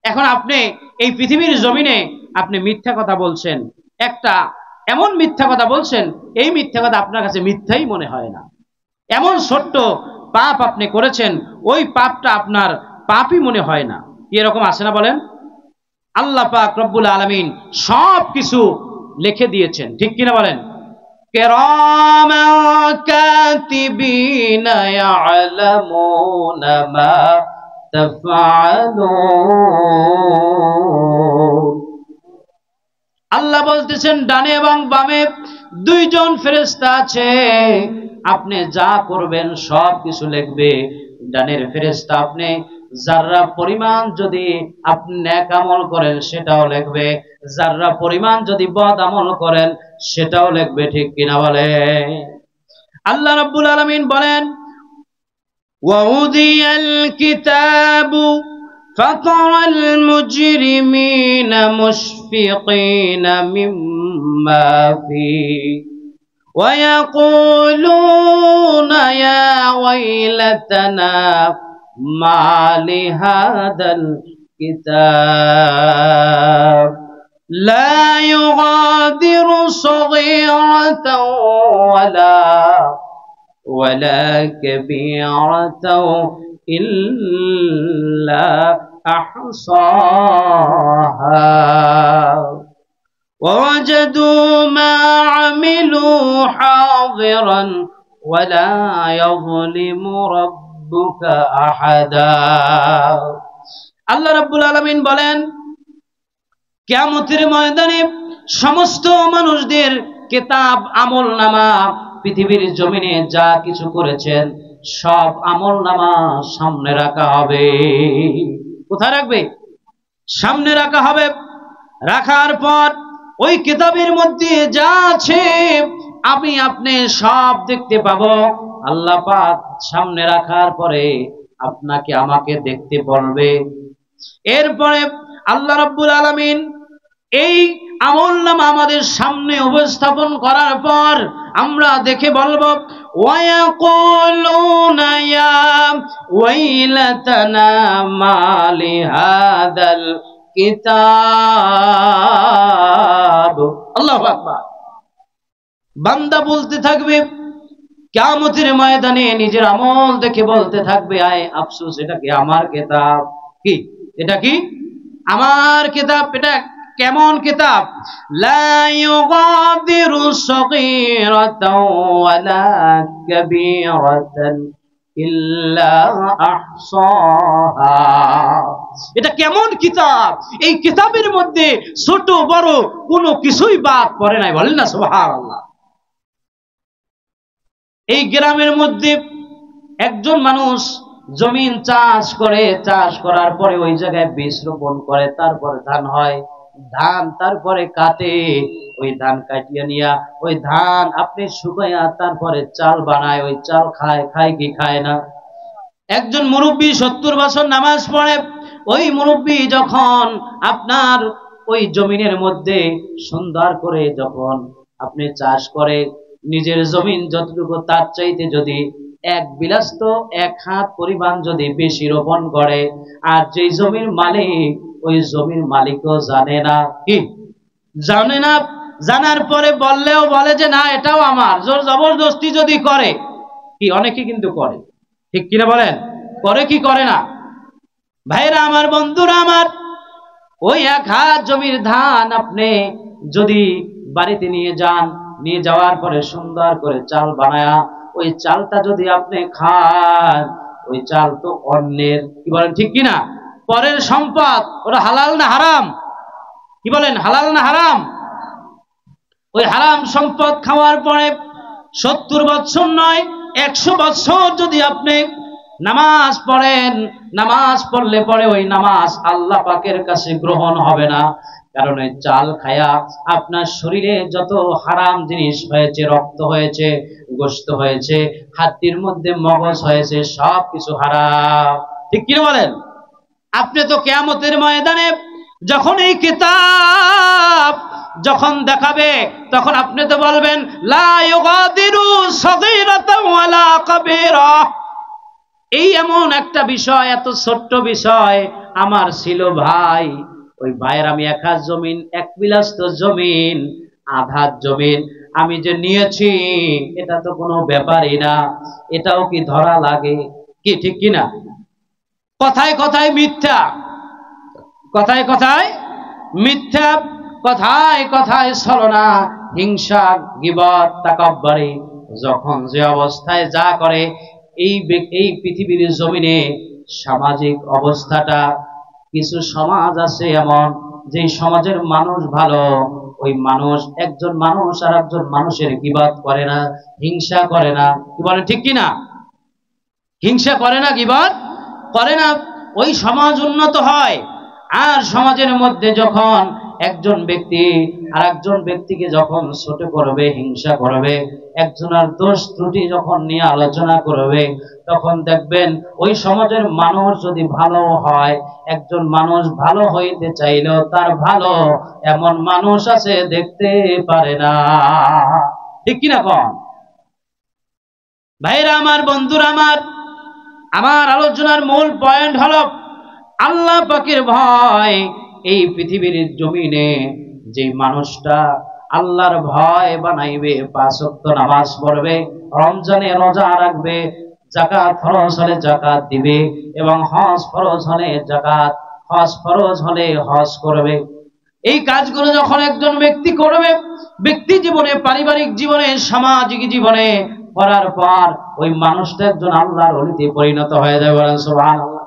এখন আপনি এই পৃথিবীর জমিনে আপনি মিথ্যা কথা বলছেন, একটা এমন মিথ্যা কথা বলছেন, এই মিথ্যা কথা আপনার কাছে মিথ্যাই মনে হয় না। এমন ছোট্ট পাপ আপনি করেছেন, ওই পাপটা আপনার পাপই মনে হয় না। এরকম আছে না বলেন? আল্লাহ পাক রব্বুল আলামিন সব কিছু লিখে দিয়েছেন, ঠিক কিনা বলেন? কিরামান কাতিবিনা ইয়ালামুনা মা তাফআলুন। আল্লাহ বলতেছেন, ডানে এবং বামে 2 জন ফেরেশতা আছে, আপনি যা করবেন সব কিছু লিখবে। ডানের ফেরেশতা আপনি যাররা পরিমাণ যদি আপনি নেক আমল করেন সেটাও লিখবে, যাররা পরিমাণ যদি বদ আমল করেন সেটাও লিখবে, ঠিক কিনা বলে? আল্লাহ রাব্বুল আলামিন বলেন, ওয়াউদিয়াল কিতাবু ফাতারাল মুজরিমিনা মুশফিকিনা মিম্মা ফীহি ويقولون يا ويلتنا ما لهذا الكتاب لا يغادر صغيرة ولا كبيرة إلا أحصاها ووجدوا ما عملوا حاضرا ولا يظلم ربك রাব্বুকা আহাদা। আল্লাহ রাব্বুল আলামিন বলেন, কিয়ামতের ময়দানে সমস্ত মানুষদের কিতাব আমলনামা, পৃথিবীর জমিনে যা কিছু করেছেন সব আমলনামা সামনে রাখা হবে। কোথায় রাখবে? সামনে রাখা হবে। রাখার পর ওই কিতাবের মধ্যে যা আছে আমি আপনি সব দেখতে পাবো। আল্লাহ পাক সামনে রাখার পরে আপনাকে আমাকে দেখতে বলবে। এরপরে আল্লাহ রাব্বুল আলামিন এই আমলনামা আমাদের সামনে উপস্থাপন করার পর আমরা দেখে বলবো, ওয়ায়াকুলুনা ইয়া ওয়াইলাতানা মালি হাদাল কিতাব। আল্লাহু আকবার। বান্দা বলতে থাকবে কিয়ামতের ময়দানে নিজের আমল দেখে বলতে থাকবে, আয় আফসোস, এটা কি আমার কিতাব? কি এটা? কি আমার কিতাব? এটা কেমন কিতাব? লা ইউগাদিরু সগীরাতাও ওয়ালা কাবীরাতান ইল্লা আহসাহা। এটা কেমন কিতাব? এই কিতাবের মধ্যে ছোট বড় কোনো কিছুই বাদ পড়ে নাই। বলেন না সুবহানাল্লাহ। এই গ্রামের মধ্যে একজন মানুষ জমিন চাষ করে, চাষ করার পরে ওই জায়গায় বীজ রোপণ করে, তারপরে ধান হয়, ধান তারপরে কাটে, ওই ধান কাটিয়ে নিয়া ওই ধান আপনি শুকাইয়া তারপরে চাল বানায়, ওই চাল খায়। খায় কি খায় না? একজন মুরব্বী 70 বছর নামাজ পড়ে, ওই মুরব্বী যখন আপনার ওই জমিনের মধ্যে সুন্দর করে যখন আপনি চাষ করে, নিজের জমিন যতটুকু তার চাইতে যদি এক বিলাস্ত এক হাত পরিমাণ যদি বেশি রোপণ করে, আর যে জমির মালিক ওই জমির মালিকও জানে না। কি জানে না? জানার পরে বললেও বলে যে না এটাও আমার। জোর জবরদস্তি যদি করে, কি অনেকে কিন্তু করে, ঠিক কিনা বলেন? করে কি করে না? ভাইরা আমার, বন্ধুরা আমার, ওই এক হাত জমির ধান আপনি যদি বাড়িতে নিয়ে যান, নিয়ে যাওয়ার পরে সুন্দর করে চাল বানায়া ওই চালটা যদি আপনি খান, ওই চাল তো অন্যের। কি বলেন? ঠিক কিনা? পরের সম্পদ। ওটা হালাল না হারাম? কি বলেন? হালাল না হারাম? ওই হারাম সম্পদ খাওয়ার পরে 70 বছর নয় 100 বছর যদি আপনি নামাজ পড়েন, নামাজ পড়লে পরে ওই নামাজ আল্লাহ পাকের কাছে গ্রহণ হবে না। কারণ ওই চাল খায়া আপনার শরীরে যত হারাম জিনিস হয়েছে, রক্ত হয়েছে, গোশত হয়েছে, হাড্ডির মধ্যে মগজ হয়েছে, সব কিছু হারাম। ঠিক কি বলেন? আপনি তো কিয়ামতের ময়দানে যখন এই কিতাব যখন দেখাবে, তখন আপনি তো বলবেন, লা ইউগাদিরু সগীরাতাও ওয়ালা কাবীরা। এই এমন একটা বিষয়, এত ছোট্ট বিষয় আমার ছিল ভাই। ওই ভাইয়ের আমি এক হাত জমিন, এক বিলাস্ত জমিন, আধা জমিন আমি যে নিয়েছি, এটা তো কোনো ব্যাপারই না। এটাও কি ধরা লাগে? কি ঠিক কিনা? কথায় কথায় মিথ্যা, কথায় কথায় মিথ্যা, কথায় কথায় ছলনা, হিংসা, গীবত, তাকাব্বুরি, যখন যে অবস্থায় যা করে, এই পৃথিবীর জমিনে সামাজিক অবস্থাটা, কিছু সমাজ আছে এমন যে সমাজের মানুষ ভালো, ওই মানুষ একজন মানুষ আর একজন মানুষের গীবত করে না, হিংসা করে না। কি বলেন? ঠিক কিনা? হিংসা করে না, গীবত করে না, ওই সমাজ উন্নত হয়। আর সমাজের মধ্যে যখন একজন ব্যক্তি আর একজন ব্যক্তিকে যখন ছোট করবে, হিংসা করবে, একজনের দোষ ত্রুটি যখন নিয়ে আলোচনা করবে, তখন দেখবেন ওই সমাজের মানুষ যদি ভালো হয়, একজন মানুষ ভালো হইতে চাইলেও তার ভালো এমন মানুষ আছে দেখতে পারে না। ঠিক কিনা কোন? ভাইরা আমার, বন্ধুরা আমার, আমার আলোচনার মূল পয়েন্ট হলো আল্লাহ পাকের ভয়। এই পৃথিবীর জমিনে যে মানুষটা আল্লাহর ভয় বানাইবে, 5 ওয়াক্ত নামাজ পড়বে, রমজানে রোজা রাখবে, যাকাত ফরজ হলে যাকাত দিবে, এবং হজ ফরজ হলে যাকাত, হজ ফরজ হলে হজ করবে, এই কাজগুলো যখন একজন ব্যক্তি করবে, ব্যক্তি জীবনে, পারিবারিক জীবনে, সামাজিক জীবনে, করার পর ওই মানুষটা একজন আল্লাহর ওলিতে পরিণত হয়ে যায়। বলেন সুবহানাল্লাহ।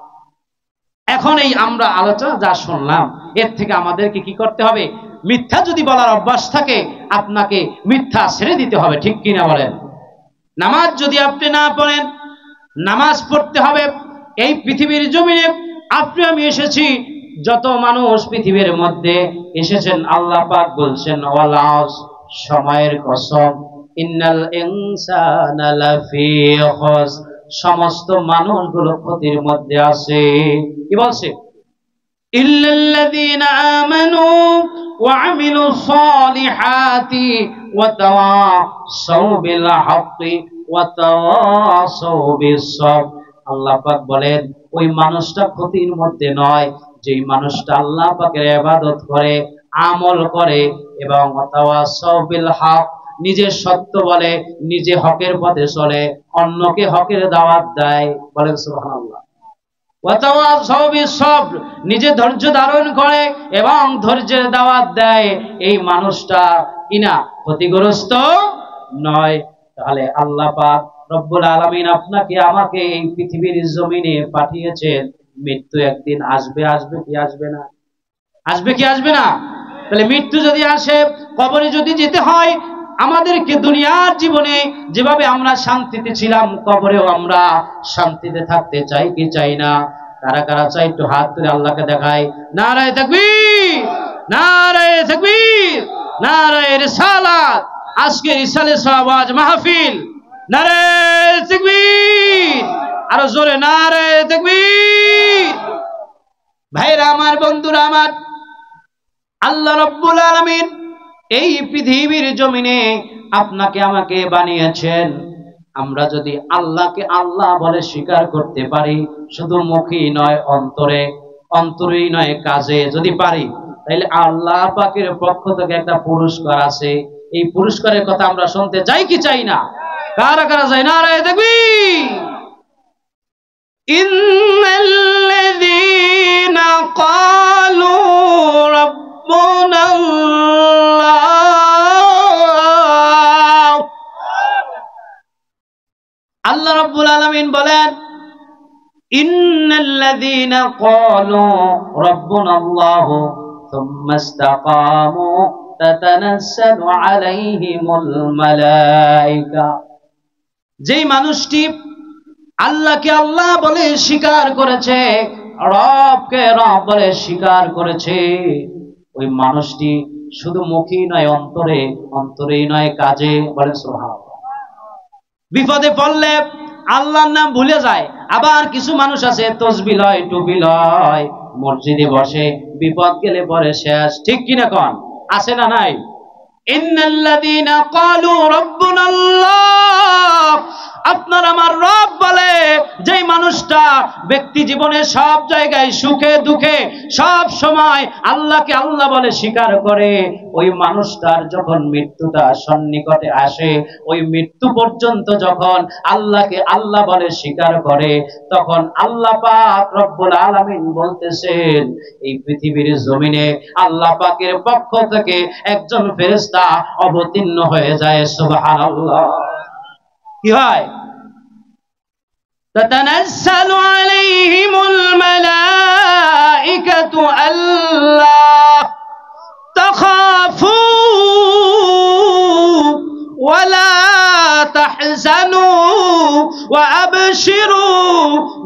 এখন এই আমরা আলোচনা যা শুনলাম, এর থেকে আমাদেরকে কি করতে হবে? মিথ্যা যদি বলার অভ্যাস থাকে, আপনাকে মিথ্যা ছেড়ে দিতে হবে, ঠিক কিনা বলেন? নামাজ যদি আপনি না পড়েন, নামাজ পড়তে হবে। এই পৃথিবীর জমিনে আপনি আমি এসেছি, যত মানুষ পৃথিবীর মধ্যে এসেছেন, আল্লাহ পাক বলছেন ওয়াল আস, সময়ের কসম, ইন্নাল ইনসানা লাফি খুসর, সমস্ত মানুষগুলো ক্ষতির মধ্যে আছে। কি বলছে? ইল্লাল্লাযীনা আমানু ওয়া আমিলুস সালিহাতি ওয়া তাওয়াসাউ বিল হাক্কি ওয়া তাওয়াসাউ বিস সাবর। আল্লাহ পাক বলেন ওই মানুষটা ক্ষতির মধ্যে নয়, যেই মানুষটা আল্লাহ পাকের ইবাদত করে, আমল করে এবং ওয়া তাওয়াসাউ বিল হক, নিজে সত্য বলে, নিজে হকের পথে চলে, অন্যকে হকের দাওয়াত দেয়। বলেন সুবহানাল্লাহ। ওয়া তাওয়াসাউ বিস সাবর, নিজে ধৈর্য ধারণ করে এবং ধৈর্যের দাওয়াত দেয়, এই মানুষটা কিনা ক্ষতিগ্রস্ত নয়। তাহলে আল্লাহ পাক রব্বুল আলামিন আপনাকে আমাকে এই পৃথিবীর জমিনে পাঠিয়েছেন। মৃত্যু একদিন আসবে, আসবে কি আসবে না? আসবে কি আসবে না? তাহলে মৃত্যু যদি আসে, কবরে যদি যেতে হয়, আমাদেরকে দুনিয়ার জীবনে যেভাবে আমরা শান্তিতে ছিলাম, কবরেও আমরা শান্তিতে থাকতে চাই কি চাই না? কারা কারা চাই একটু হাত তুলে আল্লাহকে দেখায়। নারায়ে তাকবীর, নারায়ে তাকবীর, নারায়ে রিসালাত। আজকে রিসালে সাওয়াজ মাহফিল, নারায়ে তাকবীর, আরো জোরে নারায়ে তাকবীর। ভাইরা আমার, বন্ধুরা আমার, আল্লাহ রাব্বুল আলামিন এই পৃথিবীর জমিনে আপনাকে আমাকে বানিয়েছেন। আমরা যদি আল্লাহকে আল্লাহ বলে স্বীকার করতে পারি, শুধু মুখে নয়, অন্তরেই নয়, কাজে যদি পারি, তাহলে আল্লাহ পাকের পক্ষ থেকে একটা পুরস্কার আছে। এই পুরস্কারের কথা আমরা শুনতে চাই কি চাই না? কারা কারা চাই? নারায়ে তাকবীর। ইন্নাল্লাযীনা ক্বালু রাব্বুনাল্লাহ, আল্লাহ রাব্বুল আলামিন বলেন ইন্নাল্লাযীনা ক্বালু রাব্বুনাল্লাহ সুম্মা ইসতাকামু তাতানাজ্জালু আলাইহিমুল মালায়েকা। যেই মানুষটি আল্লাহকে আল্লাহ বলে স্বীকার করেছে, রবকে রব বলে স্বীকার করেছে, ওই মানুষটি শুধু মুখে নয়, অন্তরেই নয়, কাজে। বলে সুবহানাল্লাহ। বিপদে পড়লে আল্লাহর নাম ভুলে যায়। আবার কিছু মানুষ আছে তাসবিহ লয়, টুপি লয়, মসজিদে বসে, বিপদ গেলে পরে শেষ। ঠিক কিনা কোন? আছে না নাই? ইন্নাল্লাযীনা ক্বালু রাব্বুনাল্লাহ, আপনার আমার রব বলে যেই মানুষটা ব্যক্তি জীবনে সব জায়গায় সুখে দুঃখে সব সময় আল্লাহকে আল্লাহ বলে স্বীকার করে, ওই মানুষটার যখন মৃত্যুটা সন্নিকটে আসে, ওই মৃত্যু পর্যন্ত যখন আল্লাহকে আল্লাহ বলে স্বীকার করে, তখন আল্লাহ পাক রব্বুল আলামিন বলতেছেন এই পৃথিবীর জমিনে আল্লাহ পাকের পক্ষ থেকে একজন ফেরেশতা অবতীর্ণ হয়ে যায়। সুবহানাল্লাহ। কি হয়? তাতানাজ্জালু আলাইহিমুল মালায়েকাতু আল্লা তাখাফু ওয়ালা তাহজানু ওয়া আবশিরু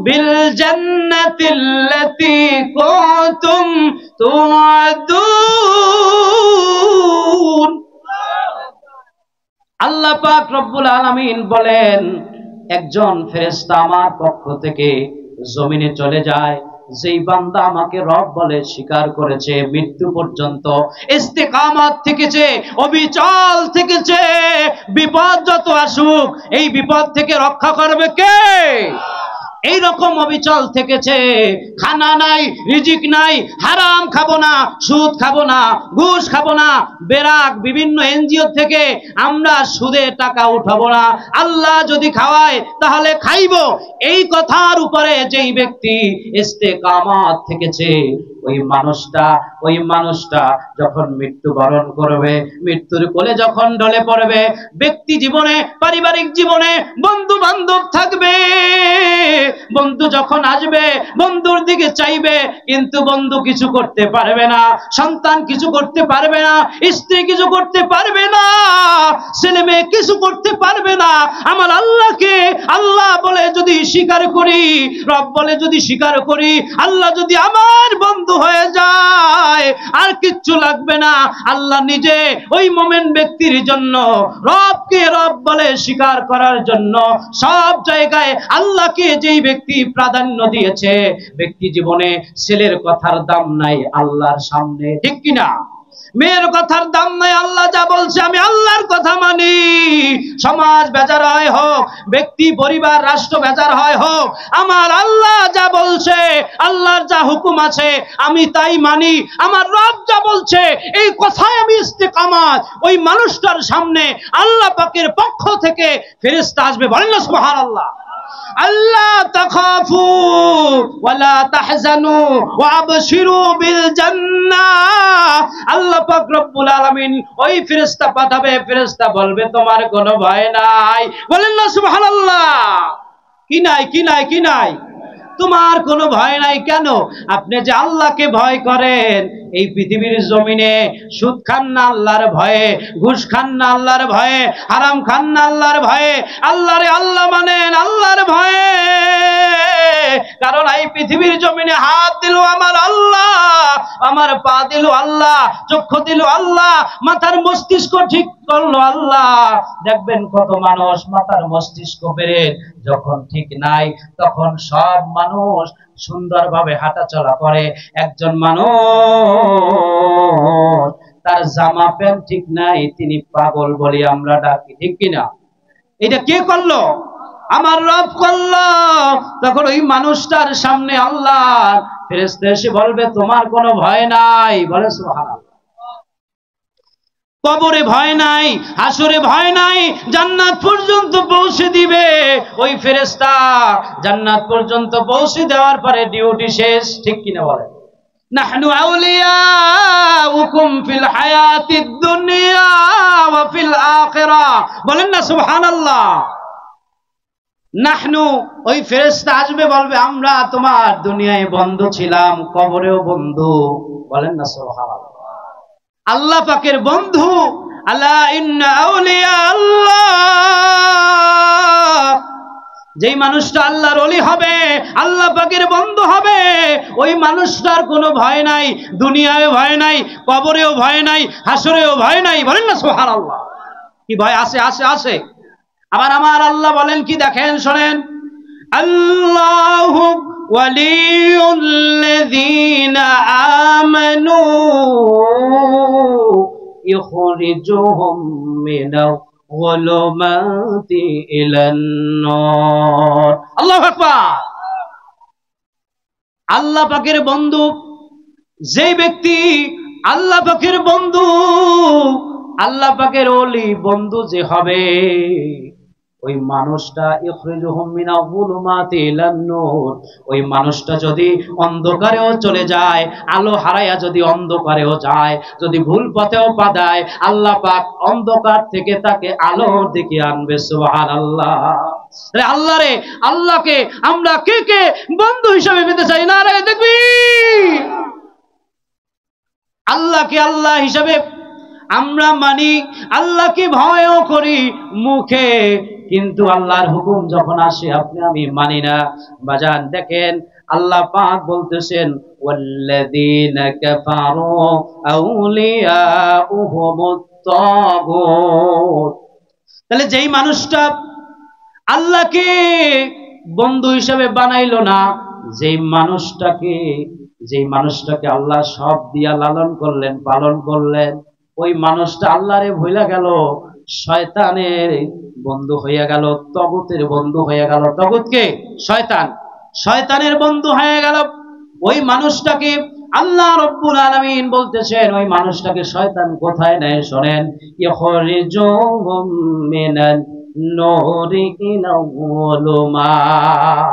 বিল জান্নাতিল্লাতী কুনতুম তুআদুন। আল্লাহ পাক রব্বুল আলামিন বলেন একজন ফেরেশতা আমার পক্ষ থেকে জমিনে চলে যায়, যেই বান্দা আমাকে রব বলে স্বীকার করেছে, মৃত্যু পর্যন্ত ইস্তেকামত থেকেছে, অবিচল থেকেছে, বিপদ যত আসুক এই বিপদ থেকে রক্ষা করবে কে? এই রকম অবিচল থেকেছে, খানা নাই, রিজিক নাই, হারাম খাবো না, সুদ খাবো না, ঘুষ খাবো না, বেরাক বিভিন্ন এনজিও থেকে আমরা সুদে টাকা উঠাবো না, আল্লাহ যদি খাওয়ায় তাহলে খাইবো, এই কথার উপরে যেই ব্যক্তি ইস্তেকামত থেকেছে, ওই মানুষটা যখন মৃত্যুবরণ করবে, মৃত্যুর কোলে যখন ঢলে পড়বে, ব্যক্তি জীবনে, পারিবারিক জীবনে বন্ধু বান্ধব থাকবে, বন্ধু যখন আসবে বন্ধুর দিকে চাইবে, কিন্তু বন্ধু কিছু করতে পারবে না, সন্তান কিছু করতে পারবে না, স্ত্রী কিছু করতে পারবে না, ছেলে মেয়ে কিছু করতে পারবে না। আমার আল্লাহকে আল্লাহ বলে যদি স্বীকার করি, রব বলে যদি স্বীকার করি, আল্লাহ যদি আমার বন্ধু হয়ে যায়, আর কিচ্ছু লাগবে না। আল্লাহ নিজে ওই মোমেন ব্যক্তির জন্য, রবকে রব বলে স্বীকার করার জন্য সব জায়গায় আল্লাহকে যেই ব্যক্তি প্রাধান্য দিয়েছে, ব্যক্তি জীবনে ছেলের কথার দাম নাই আল্লাহর সামনে, ঠিক কিনা? মেয়ের কথার দাম নাই, আল্লাহ যা বলছে আমি আল্লাহর কথা মানি। সমাজ বেজার হয় হোক, ব্যক্তি পরিবার রাষ্ট্র বেজার হয় হোক, আমার আল্লাহ যা বলছে, আল্লাহর যা হুকুম আছে আমি তাই মানি। আমার রব যা বলছে এই কথায় আমি ইস্তেকামাত। ওই মানুষটার সামনে আল্লাহ পাকের পক্ষ থেকে ফেরেশতা আসবে, বলেন না সুবহানাল্লাহ। আল্লাহ তাখাফু ওয়ালা তাহজানু ওয়া আবশিরু বিল জান্নাহ। আল্লাহ পাক রব্বুল আলামিন ওই ফেরেশতা পাঠাবে, ফেরেশতা বলবে তোমার কোনো ভয় নাই, বলেন না সুবহানাল্লাহ। কি নাই, কি নাই, কি নাই? তোমার কোনো ভয় নাই। কেন? আপনি যে আল্লাহকে ভয় করেন, এই পৃথিবীর জমিনে সুদ খান না আল্লাহর ভয়ে, ঘুষ খান না আল্লাহর ভয়ে, হারাম খান না আল্লাহর ভয়ে, আল্লাহরে আল্লাহ মানেন আল্লাহর ভয়ে। কারণ এই পৃথিবীর জমিনে হাত দিল আমার আল্লাহ, আমার পা দিল আল্লাহ, চক্ষু দিল আল্লাহ, মাথার মস্তিষ্ক ঠিক করলো আল্লাহ। দেখবেন কত মানুষ মাথার মস্তিষ্ক বেড়ে যখন ঠিক নাই, তখন সব মানুষ সুন্দরভাবে হাঁটাচলা করে। একজন মানুষ তার জামা প্যান্ট ঠিক নাই, তিনি পাগল বলি আমরা ডাকি, ঠিক কিনা? এটা কে করলো? আমার রব করলো। তখন ওই মানুষটার সামনে আল্লাহ ফেরেশতা এসে বলবে তোমার কোনো ভয় নাই, বলে সুবহানাল্লাহ। কবরে ভয় নাই, হাসরে ভয় নাই, জান্নাত পর্যন্ত পৌঁছে দিবে ওই ফেরেশতা। জান্নাত পর্যন্ত পৌঁছে দেওয়ার পরে ডিউটি শেষ, ঠিক কিনা বলেন? নাহনু আউলিয়াউকুম ফিল হায়াতিদ দুনিয়া ওয়া ফিল আখিরাহ, বলেন না সুবহানাল্লাহ। নাহনু, ওই ফেরেশতা আসবে বলবে আমরা তোমার দুনিয়ায় বন্ধু ছিলাম, কবরেও বন্ধু, বলেন না সুবহানাল্লাহ। আল্লাহ পাকের বন্ধু, আলা ইন্না আউলিয়া আল্লাহ, যেই মানুষটা আল্লাহর ওলি হবে, আল্লাহ পাকের বন্ধু হবে, ওই মানুষটার কোনো ভয় নাই, দুনিয়ায় ভয় নাই, কবরেও ভয় নাই, হাসরেও ভয় নাই, বলেন না সুবহানাল্লাহ। কি ভয় আছে? আছে, আছে। আবার আমার আল্লাহ বলেন কি, দেখেন, শোনেন, আল্লাহু ওয়ালিউল্লাযীনা আমানু ইখরিজুহুম মিনাল যুলুমাতি ইলান নূর। আল্লাহু আকবার। আল্লাহ পাকের বন্ধু, যেই ব্যক্তি আল্লাহ পাকের বন্ধু, আল্লাহ পাকের ওলি বন্ধু যে হবে, ওই মানুষটা ইখরিজুহুম মিনাল যুলুমাতি ইলান নূর, ওই মানুষটা যদি অন্ধকারেও চলে যায়, আলো হারায়া যদি অন্ধকারেও যায়, যদি ভুল পথেও পা দেয়, আল্লাহ পাক অন্ধকার থেকে তাকে আলোর দিকে আনবে, সুবহানাল্লাহ। আল্লাহ রে, আল্লাহকে আমরা কে কে বন্ধু হিসেবে পেতে চাই? না রে দেখবি, আল্লাহকে আল্লাহ হিসাবে আমরা মানি, আল্লাহকে ভয়ও করি মুখে, কিন্তু আল্লাহর হুকুম যখন আসে আপনি আমি মানি না। বাজান দেখেন, আল্লাহ পাক বলতেছেন ওয়াল্লাযীনা কাফারু আউলিয়াউহুমুত তাগুত। তাহলে যেই মানুষটা আল্লাহকে বন্ধু হিসেবে বানাইলো না, যেই মানুষটাকে আল্লাহ সব দিয়া লালন করলেন, পালন করলেন, ওই মানুষটা আল্লাহরে ভুলে গেল, শয়তানের বন্ধু হয়ে গেল, তাগুতের বন্ধু হয়ে গেল। তাগুতকে? শয়তান, শয়তানের বন্ধু হয়ে গেল। ওই মানুষটাকে আল্লাহ রাব্বুল আলামিন বলতেছেন, ওই মানুষটাকে শয়তান কোথায় নেয়? শোনেন, ইখরিজুহুম মিনান নূরি ইলাল যুলুমাত।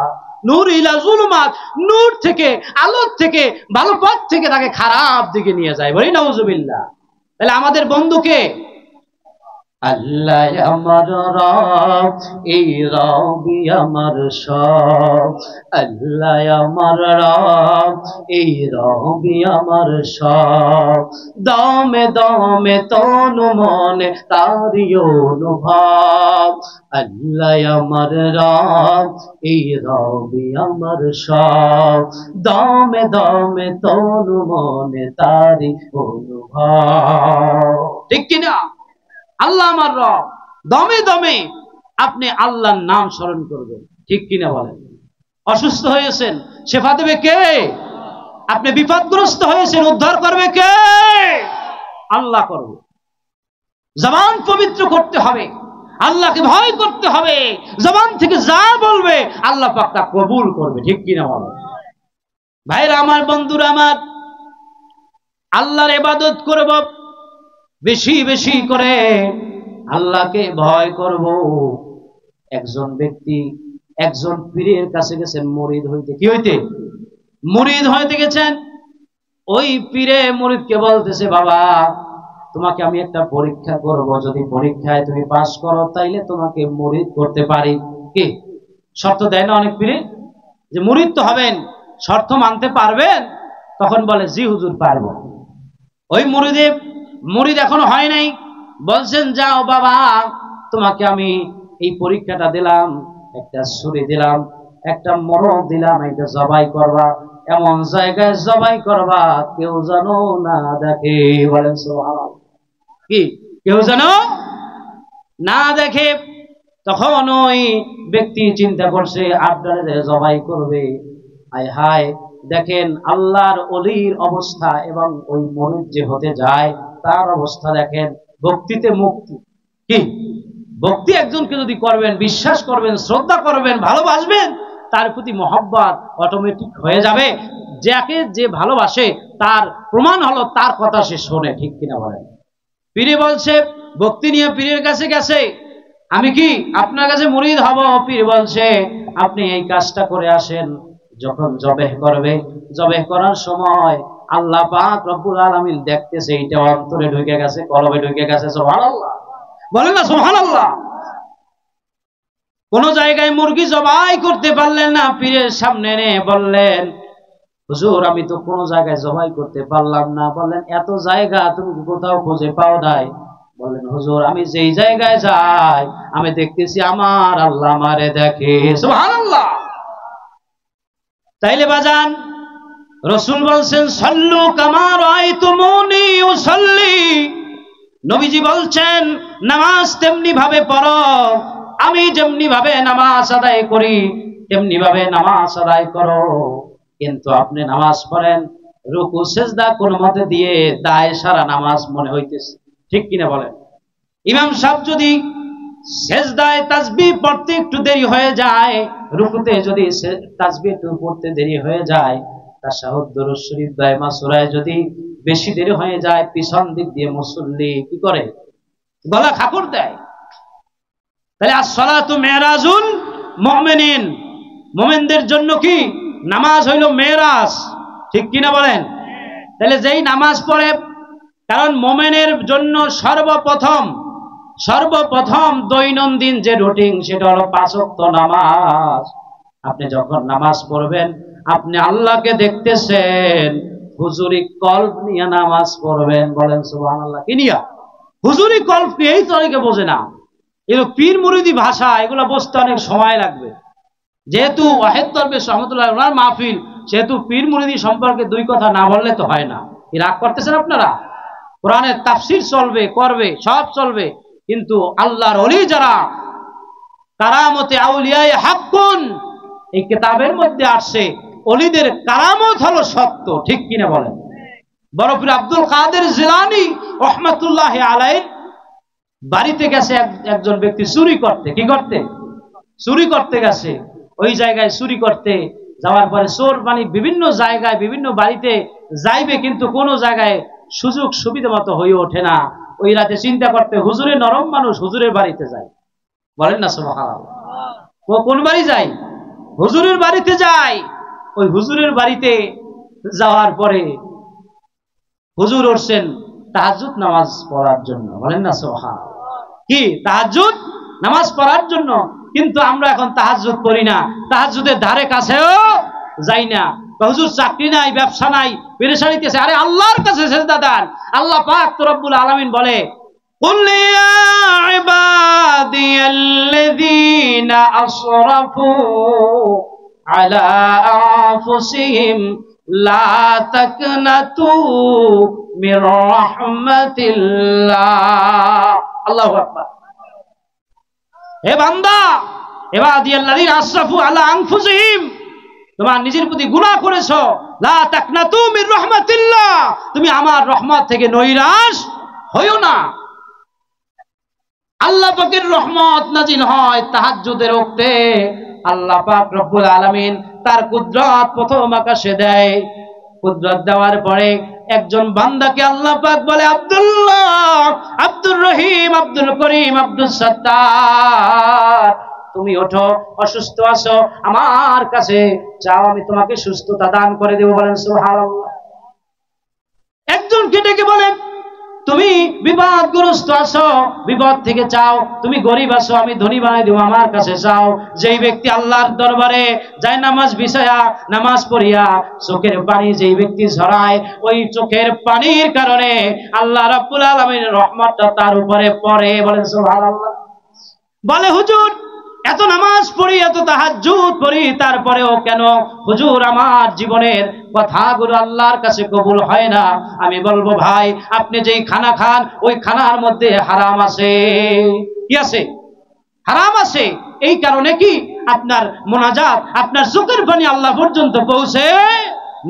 নূর ইলা যুলুমাত, নূর থেকে, আলোর থেকে, ভালো পথ থেকে তাকে খারাপ দিকে নিয়ে যায়। বলি নাউজুবিল্লাহ। তাহলে আমাদের বন্ধুকে আল্লাহ আমার রব, এই রবি আমার সব। আল্লাহ আমার রব, এই রবি আমার সব। দমে দমে তনু মনে তারি অনুভব। আল্লাহ আমার রব, এই রবি আমার সব। দমে দমে তনু মনে তারি অনুভব। ঠিক কিনা? আল্লাহ আমার রব, দমে দমে আপনি আল্লাহর নাম স্মরণ করবেন। ঠিক কিনা বলেন? অসুস্থ হয়েছেন, শেফা দেবে কে? আপনি বিপদগ্রস্ত হয়েছেন, উদ্ধার করবে কে? আল্লাহ করবে। জবান পবিত্র করতে হবে, আল্লাহকে ভয় করতে হবে। জবান থেকে যা বলবে আল্লাহ পাক তা কবুল করবে। ঠিক কিনা বলেন? ভাইরা আমার, বন্ধুরা আমার, আল্লাহর ইবাদত করব, বেশি বেশি করে আল্লাহকে ভয় করব। একজন ব্যক্তি একজন পীরের কাছে গেছেন মুরিদ হইতে। কি হইতে? মুরিদ হইতে গেছেন। ওই পীরে মুরিদকে বলতেছে, বাবা তোমাকে আমি একটা পরীক্ষা করব, যদি পরীক্ষায় তুমি পাস করো তাইলে তোমাকে মুরিদ করতে পারি। কি শর্ত দেয় না অনেক পীরে, যে মুরিদ তো হবেন, শর্ত মানতে পারবেন? তখন বলে জি হুজুর পারবো। ওই মুরিদ এখনো হয় নাই, বলছেন যাও বাবা তোমাকে আমি এই পরীক্ষাটা দিলাম, একটা ছুরি দিলাম, একটা মরণ দিলাম, এটা জবাই করবা, এমন জায়গায় জবাই করবা কেউ যেন না দেখে। বলেন সুবহানাল্লাহ। কি কেউ যেন না দেখে। তখন ওই ব্যক্তি চিন্তা করছে আপনারা জবাই করবে। হায় হায়, দেখেন আল্লাহর ওলির অবস্থা এবং ওই মুরিদ যে হতে যায় তার অবস্থা দেখেন। ভক্তিতে মুক্তি। কি ভক্তি একজনকে যদি করবেন, বিশ্বাস করবেন, শ্রদ্ধা করবেন, ভালোবাসবেন, তার প্রতি মহব্বত অটোমেটিক হয়ে যাবে। যাকে যে ভালোবাসে তার প্রমাণ হলো তার কথা সে শোনে। ঠিক কিনা বলেন? পীরে বলছে, ভক্তি নিয়ে পীরের কাছে গেছে, আমি কি আপনার কাছে মুরিদ হব? পীর বলছে আপনি এই কাজটা করে আসেন। যখন জবেহ করবে, জবেহ করার সময় আল্লাহ পাক রব্বুল আলামিন দেখতেছে এইটা অন্তরে ঢুকে গেছে, কলবে ঢুকে গেছে। সুবহানাল্লাহ বলেন না সুবহানাল্লাহ। কোন জায়গায় মুরগি জবাই করতে পারলেন না, পীরের সামনে এনে বললেন হুজুর আমি তো কোন জায়গায় জবাই করতে পারলাম না। বললেন এত জায়গা তুমি কোথাও খুঁজে পাও নাই? বললেন হুজুর আমি যেই জায়গায় যাই আমি দেখতেছি আমার আল্লাহ আমারে দেখে। সুবহানাল্লাহ। তাইলে বাজান রাসূল বলছেন সাল্লু কামা রাআইতুমুনি উসাল্লি। নবীজি বলছেন নামাজ তেমনি ভাবে পড়ো, আমি যেমনি ভাবে নামাজ আদায় করি তেমনি ভাবে নামাজ আদায় করো। কিন্তু আপনি নামাজ পড়েন রুকু সেজদা কোন মতে দিয়ে দায় সারা নামাজ মনে হইতেছে। ঠিক কিনা বলেন? ইমাম সাহেব যদি সেজদায় তাসবিহ পড়তে একটু দেরি হয়ে যায়, রুকুতে যদি তাসবিহ একটু পড়তে দেরি হয়ে যায়, তাশাহুদ দুরূদ শরীফ দায়মা সূরায় যদি বেশি দেরি হয়ে যায়, পিছন দিক দিয়ে মুসল্লি কি করে? গলা খাপড় দেয়। তাহলে as-সালাতু মিরাজুল মুমিনিন, মুমিনদের জন্য কি নামাজ হইল মেরাজ। ঠিক কিনা বলেন? তাহলে যেই নামাজ পড়ে, কারণ মুমিনের জন্য সর্বপ্রথম দৈনন্দিন যে রুটিন সেটা হলো 5 ওয়াক্ত নামাজ। আপনি যখন নামাজ পড়বেন আপনি আল্লাহকে দেখতেছেন, হুজুরি কল্প নিয়ে নামাজ পড়বেন। বলেন সুবহানাল্লাহ। কি নিয়া? হুজুরি কল্প কি? এই তো অনেকে বোঝে না, এগুলো পীর মুরিদি ভাষা, এগুলো বুঝতে অনেক সময় লাগবে। যেহেতু ওয়াহিদ দরবেশ রহমাতুল্লাহ ওনার মাহফিল, সেহেতু পীর মুরিদি সম্পর্কে দুই কথা না বললে তো হয় না। কি রাগ করতেছেন আপনারা? কোরআনের তাফসীর চলবে, করবে, সব চলবে, কিন্তু আল্লাহর ওলি যারা কারামতে আউলিয়ায়ে হাক্কুন এই কিতাবের মধ্যে আসছে, ওলিদের কারামত হলো সত্য। ঠিক কিনা বলেন? বড় পীর আব্দুল কাদের জিলানী রাহমাতুল্লাহি আলাইহি বাড়িতে গেছে একজন ব্যক্তি চুরি করতে। কি করতে? চুরি করতে গেছে। ওই জায়গায় চুরি করতে যাওয়ার পরে চোর মানে বিভিন্ন জায়গায় বিভিন্ন বাড়িতে যাইবে, কিন্তু কোন জায়গায় সুযোগ সুবিধা মতো হয়ে ওঠে না। ওই রাতে চিন্তা করতে হুজুরের নরম মানুষ হুজুরের বাড়িতে যায়। বলেন না সুবহানাল্লাহ। কোন বাড়ি যায়? হুজুরের বাড়িতে যাই। ওই হুজুরের বাড়িতে যাওয়ার পরে হুজুর উঠছেন তাহাজ্জুদ নামাজ পড়ার জন্য। বলেন না সুবহানাল্লাহ। কি তাহাজ্জুদ নামাজ পড়ার জন্য। কিন্তু আমরা এখন তাহাজ্জুদ করি না, তাহাজ্জুদের ধারে কাছেও যাই না। হুজুর চাকরি নাই, ব্যবসা নাই, পেরেশানিতেছে। আরে আল্লাহর কাছে সেজদা দেন। আল্লাহ পাক তো রব্বুল আলামিন বলে, কুল ইয়া ইবাদিয়াল্লাযীনা আসরাফু আলা আনফুসিহিম লা তাকনাতু মির রাহমাতিল্লাহ। আল্লাহু আকবার। হে বান্দা, ইবাদিয়াল্লাযীনা আসরাফু আলা আনফুসিহিম, তোমার নিজের প্রতি গুনাহ করেছো, লা তাকনাতু মির রাহমাতিল্লাহ, তুমি আমার রহমত থেকে নৈরাশ হইও না। আল্লাহ পাকের রহমত নাজিল হয় তাহাজ্জুদের ওক্তে। আল্লাহ পাক রব্বুল আলামিন তার কুদরত প্রথম আকাশে দেয়। কুদরত দেওয়ার পরে একজন বান্দাকে আল্লাহ পাক বলে, আব্দুল্লাহ, আব্দুর রহিম, আব্দুল করিম, আব্দুল সত্তার, তুমি ওঠো, অসুস্থ আছো, আমার কাছে চাও, আমি তোমাকে সুস্থতা দান করে দেব। বলেন সুবহানাল্লাহ। একজনকে ডেকে বলেন, তুমি বিপদগ্রস্ত আছো, বিপদ থেকে চাও, তুমি গরিব আছো, আমি ধনী বানাই দেব, আমার কাছে চাও। যেই ব্যক্তি আল্লাহর দরবারে যায় নামাজ বিছায়া নামাজ পড়িয়া চোখের পানি যেই ব্যক্তি ঝরায়, ওই চোখের পানির কারণে আল্লাহ রাব্বুল আলামিনের রহমতটা তার উপরে পড়ে। বলেন সুবহানাল্লাহ। বলে, হুজুর এত নামাজ পড়ি, এত তাহাজ্জুদ পড়ি, তারপরেও কেন হুজুর আমার জীবনের কথাগুলো আল্লাহর কাছে কবুল হয় না? আমি বলবো, ভাই আপনি যেই খানা খান ওই খানার মধ্যে হারাম আছে। কি আছে? হারাম আছে। এই কারণে কি আপনার মুনাজাত, আপনার চোখের পানি আল্লাহ পর্যন্ত পৌঁছে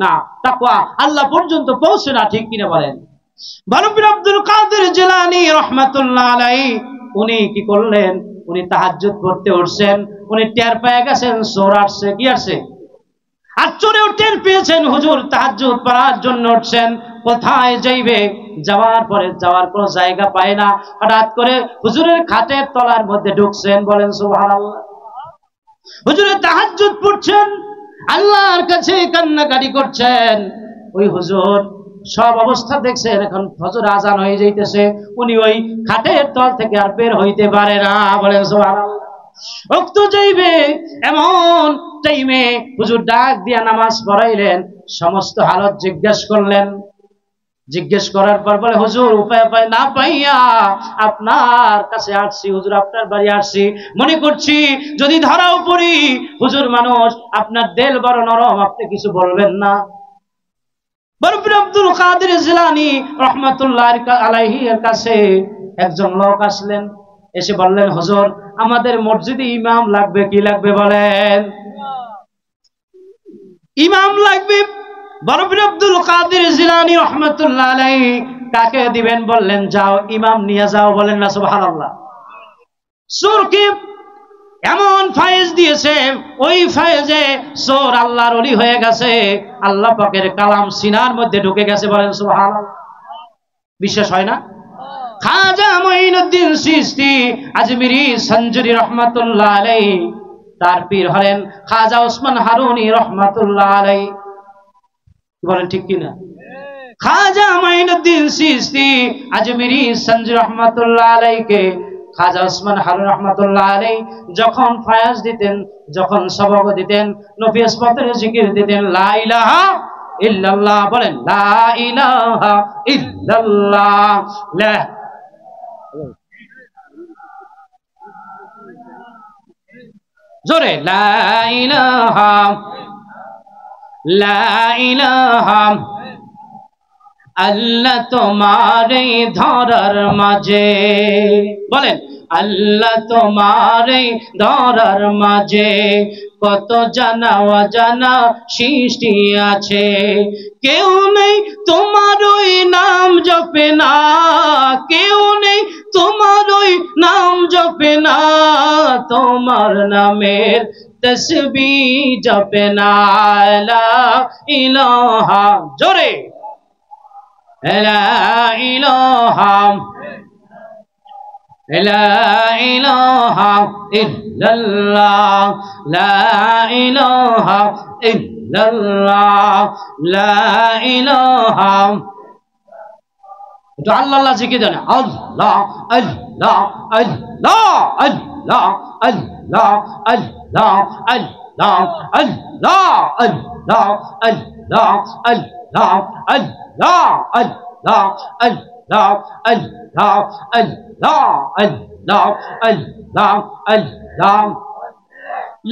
না, তাকওয়া আল্লাহ পর্যন্ত পৌঁছে না। ঠিক কিনা বলেন? বারুপীর আব্দুল কাদের জিলানী রাহমাতুল্লাহ আলাইহি উনি কি করলেন? উনি তাহাজ্জুদ পড়তে উঠছেন, উনি টের পেয়ে গেছেন চোর আসছে। কি আসছে? আর চোরেও টের পেয়েছেন হুজুর তাহাজ্জুদ পড়ার জন্য উঠছেন। কোথায় যাইবে? যাওয়ার পরে যাওয়ার কোনো জায়গা পায় না, হঠাৎ করে হুজুরের খাটের তলার মধ্যে ঢুকছেন। বলেন সুবহানাল্লাহ। হুজুরে তাহাজ্জুদ পড়ছেন, আল্লাহর কাছে কান্নাকাটি করছেন। ওই হুজুর সব অবস্থা দেখছেন, এখন ফজর আজান হয়ে যাইতেছে, উনি ওই খাটের তল থেকে আর বের হইতে পারে না। বলেন সুবহানাল্লাহ। ওক্ত যাইবে এমন টাইমে হুজুর ডাক দিয়া নামাজ পড়াইলেন, সমস্ত হালত জিজ্ঞেস করলেন। জিজ্ঞেস করার পর বলে, হুজুর উপায় না পাইয়া আপনার কাছে আসছি, হুজুর আপনার বাড়ি আসছি, মনে করছি যদি ধরাও পড়ি, হুজুর মানুষ, আপনার দিল বড় নরম, আপনি কিছু বলবেন না। বারুপীর আব্দুল কাদের জিলানী রাহমাতুল্লাহ আলাইহি এর কাছে একজন লোক আসলেন, এসে বললেন, হুজুর আমাদের মসজিদে ইমাম লাগবে। কি লাগবে বলেন? ইমাম লাগবে। বারুপীর আব্দুল কাদের জিলানী রাহমাতুল্লাহ আলাইহি কাকে দিবেন? বললেন, যাও ইমাম নিয়ে যাও। বলেন না সুবহানাল্লাহ। চোরকে এমন ফায়েজ দিয়েছে, ওই ফায়েজে চোর আল্লাহর ওলি হয়ে গেছে, আল্লাহ পাকের কালাম সিনার মধ্যে ঢুকে গেছে। বলেন সুবহানাল্লাহ। বিশ্বাস হয় না? খাজা মঈনুদ্দিন চিশতি আজমিরি সঞ্জুরি রহমাতুল্লাহ আলাইহি, তার পীর হলেন খাজা ওসমান হারুনি রহমাতুল্লাহ আলাইহি। বলেন ঠিক কিনা? খাজা মঈনুদ্দিন চিশতি আজমিরি সঞ্জুরি রহমাতুল্লাহ আলাইহিকে খাজা ওসমান হারুন রহমাতুল্লাহ আলাইহি যখন ফায়াজ দিতেন, যখন সবক দিতেন, নফিস পথের জিকির দিতেন, লা ইলাহা ইল্লাল্লাহ। বলেন লা ইলাহা ইল্লাল্লাহ। জোরে লা ইলাহা, লা ইলাহা। আল্লাহ তোমারে ধরার মাঝে, বলেন আল্লাহ তোমারে ধরার মাঝে কত জানা অজানা সৃষ্টি আছে, কেউ নেই তোমার ওই নাম জপে না, কেউ নেই তোমার ওই নাম জপে না, তোমার নামের তসবিহ জপে না। লা ইলাহা, জোরে লা ইলাহা। লা ইলাহা ইল্লাল্লাহ লা ইলাহা ইল্লাল্লাহ লা ইলাহা তো আল্লাহ আল্লাহ জিকির জানে আল্লাহ আল্লাহ আল্লাহ আল্লাহ আল্লাহ আল্লাহ আল্লাহ আল্লাহ আল্লাহ আল্লাহ আল্লাহ আল্লাহ আল্লাহ আল্লাহ আল্লাহ আল্লাহ আল্লাহ আল্লাহ আল্লাহ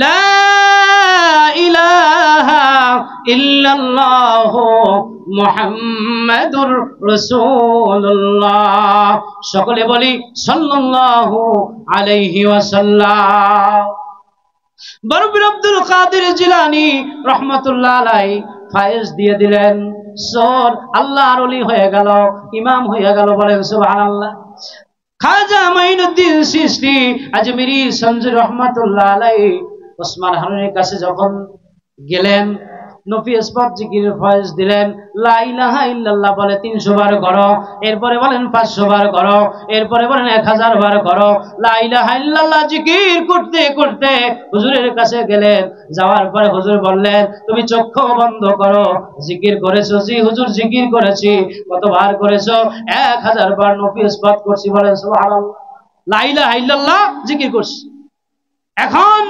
লা ইলাহা ইল্লাল্লাহ মুহাম্মাদুর রাসূলুল্লাহ। সকলে বলি সাল্লাল্লাহু আলাইহি ওয়াসাল্লাম। বরফির আব্দুল কাদের জিলানী রাহমাতুল্লাহ আলাইহি ফায়েজ দিয়ে দিলেন, সর আল্লাহর ওলি হয়ে গেল, ইমাম হয়ে গেল। বলেন সুবহানাল্লাহ। খাজা মাইনুদ্দিন চিশতি আজমিরি সঞ্জুর রহমাতুল্লাহ আলাইহি ওসমান হারুনের কাছে যখন গেলেন, নফি ইসবাত জিকির ফয়েজ দিলেন। লা ইলাহা ইল্লাল্লাহ বলে 300 বার করো, এরপরে বলেন 500 বার করো, এরপরে বলেন 1000 বার করো। লা ইলাহা ইল্লাল্লাহ জিকির করতে করতে হুজুরের কাছে গেলেন। যাওয়ার পরে হুজুর বললেন, তুমি চক্ষু বন্ধ করো। জিকির করেছো? জি হুজুর জিকির করেছি। কতবার করেছো? 1000 বার নফি ইসবাত করছি। বলেন সুবহানাল্লাহ। লা ইলাহা ইল্লাল্লাহ জিকির করছি। এখন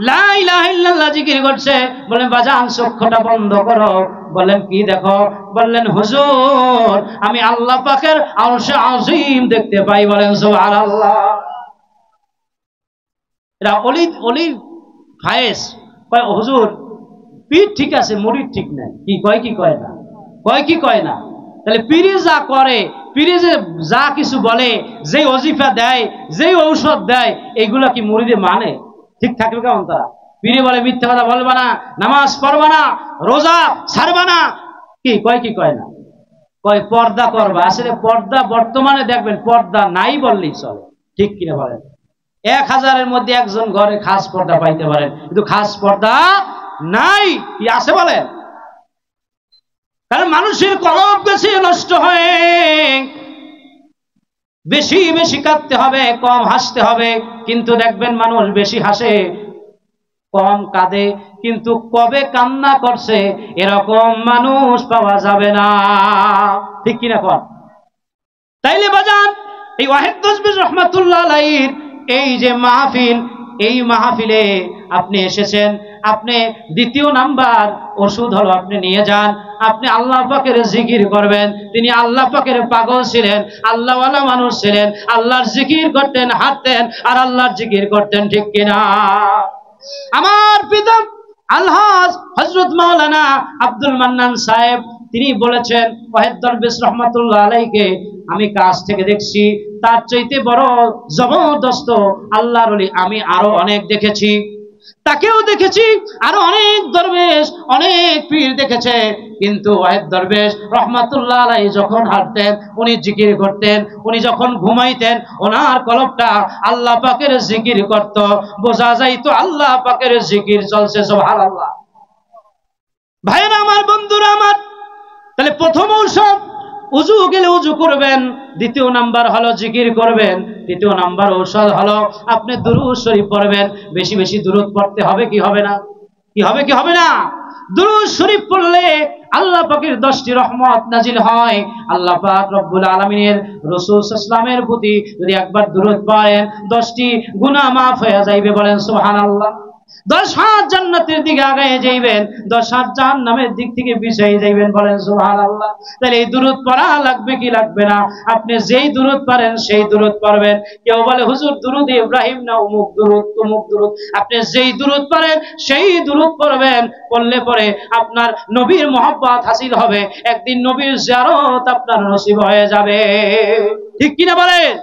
লা ইলাহা ইল্লাল্লাহ জিকির করছে। বলেন বাজান চক্ষুটা বন্ধ করো। বললেন কি দেখো? বললেন হুজুর আমি আল্লাহ পাকের আরশে আজিম দেখতে পাই। বলেন সুবহানাল্লাহ। এরা অলি ফায়েজ কয় হুজুর পীর ঠিক আছে, মুরিদ ঠিক নাই। কি কয় কি কয় না? কয় কি কয় না? তাহলে পীরে যা করে, পীরে যে যা কিছু বলে, যেই ওজিফা দেয়, যেই ঔষধ দেয়, এইগুলা কি মুরিদে মানে? ঠিক থাকবে কেমন তারা? পীরে বলে মিথ্যা কথা বলবা না, নামাজ পড়বা না, রোজা ছাড়বা না। কি কয় কি কয় না? কয় পর্দা করবা। আসলে পর্দা বর্তমানে দেখবেন পর্দা নাই বললেই চলে। ঠিক কিনা বলেন? 1000-এর মধ্যে একজন ঘরে খাস পর্দা পাইতে পারেন, কিন্তু খাস পর্দা নাই। কি আছে বলেন? কারণ মানুষের কলব বেশি নষ্ট হয়ে, বেশি বেশি কাঁদতে হবে, কম হাসতে হবে। কিন্তু দেখবেন মানুষ বেশি হাসে, কম কাঁদে, কিন্তু কবে কান্না করছে এরকম মানুষ পাওয়া যাবে না। ঠিক কিনা কর? তাইলে বাজান এই ওয়াহিদ তসবিহ রহমাতুল্লাহ আলাইহির এই যে মাহফিল, এই মাহফিলে আপনি এসেছেন, আপনি দ্বিতীয় নাম্বার ওষুধ হলো আপনি নিয়ে যান, আপনি আল্লাহ পাকের জিকির করবেন। তিনি আল্লাহ পাকের পাগল ছিলেন, আল্লাহওয়ালা মানুষ ছিলেন, আল্লাহর জিকির করতেন, হাঁটতেন আর আল্লাহর জিকির করতেন। ঠিক কিনা? আমার পিতা আলহাজ হযরত মাওলানা আব্দুল মান্নান সাহেব তিনি বলেছেন, ওয়াহিদ দরবেশ রহমাতুল্লাহ আলাইহিকে আমি কাছ থেকে দেখছি, তার চাইতে বড় জবরদস্ত আল্লাহর ওলি আমি আরো অনেক দেখেছি। তাকেও দেখেছি, আরো অনেক দরবেশ, অনেক পীর দেখেছে। কিন্তু ওয়াহিদ দরবেশ রহমাতুল্লাহ আলাইহি যখন হাঁটতেন, উনি জিকির করতেন। উনি যখন ঘুমাইতেন, ওনার কলবটা আল্লাহ পাকের জিকির করত। বোঝা যাইতো আল্লাহ পাকের জিকির চলছে। সুবহানাল্লাহ। ভাইরা আমার, বন্ধুরা আমার, তাহলে প্রথম ঔষধ উজু গেলে উজু করবেন, দ্বিতীয় নাম্বার হলো জিকির করবেন, তৃতীয় নাম্বার ঔষধ হলো আপনি দুরূদ শরীফ পড়বেন। বেশি বেশি দুরূদ পড়তে হবে। কি হবে না? কি হবে কি হবে না? দুরূদ শরীফ পড়লে আল্লাহ পাকের 10টি রহমত নাজিল হয়। আল্লাহ পাক রব্বুল আলামিনের রাসূল সাল্লাল্লাহু আলাইহি ওয়াসাল্লামের প্রতি যদি একবার দুরূদ পড়েন 10টি গুনাহ মাফ হয়ে যাইবে। বলেন সুবহানাল্লাহ। 10 হাত জান্নাতের দিকে আগায় যাইবেন, 10 হাত জাহান্নামের দিক থেকে পিছিয়ে যাইবেন। বলেন সুবহানাল্লাহ। তাহলে এই দুরূদ পড়া লাগবে কি লাগবে না? আপনি যেই দুরূদ পারেন সেই দুরূদ পড়বেন। কেউ বলে হুজুর দুরূদ ইব্রাহিম না অমুক দুরূদ তমুক দুরূদ। আপনি যেই দুরূদ পারেন সেই দুরূদ পড়বেন। পড়লে পরে আপনার নবীর মহব্বত হাসিল হবে, একদিন নবীর জিয়ারত আপনার নসিব হয়ে যাবে। ঠিক কিনা বলেন?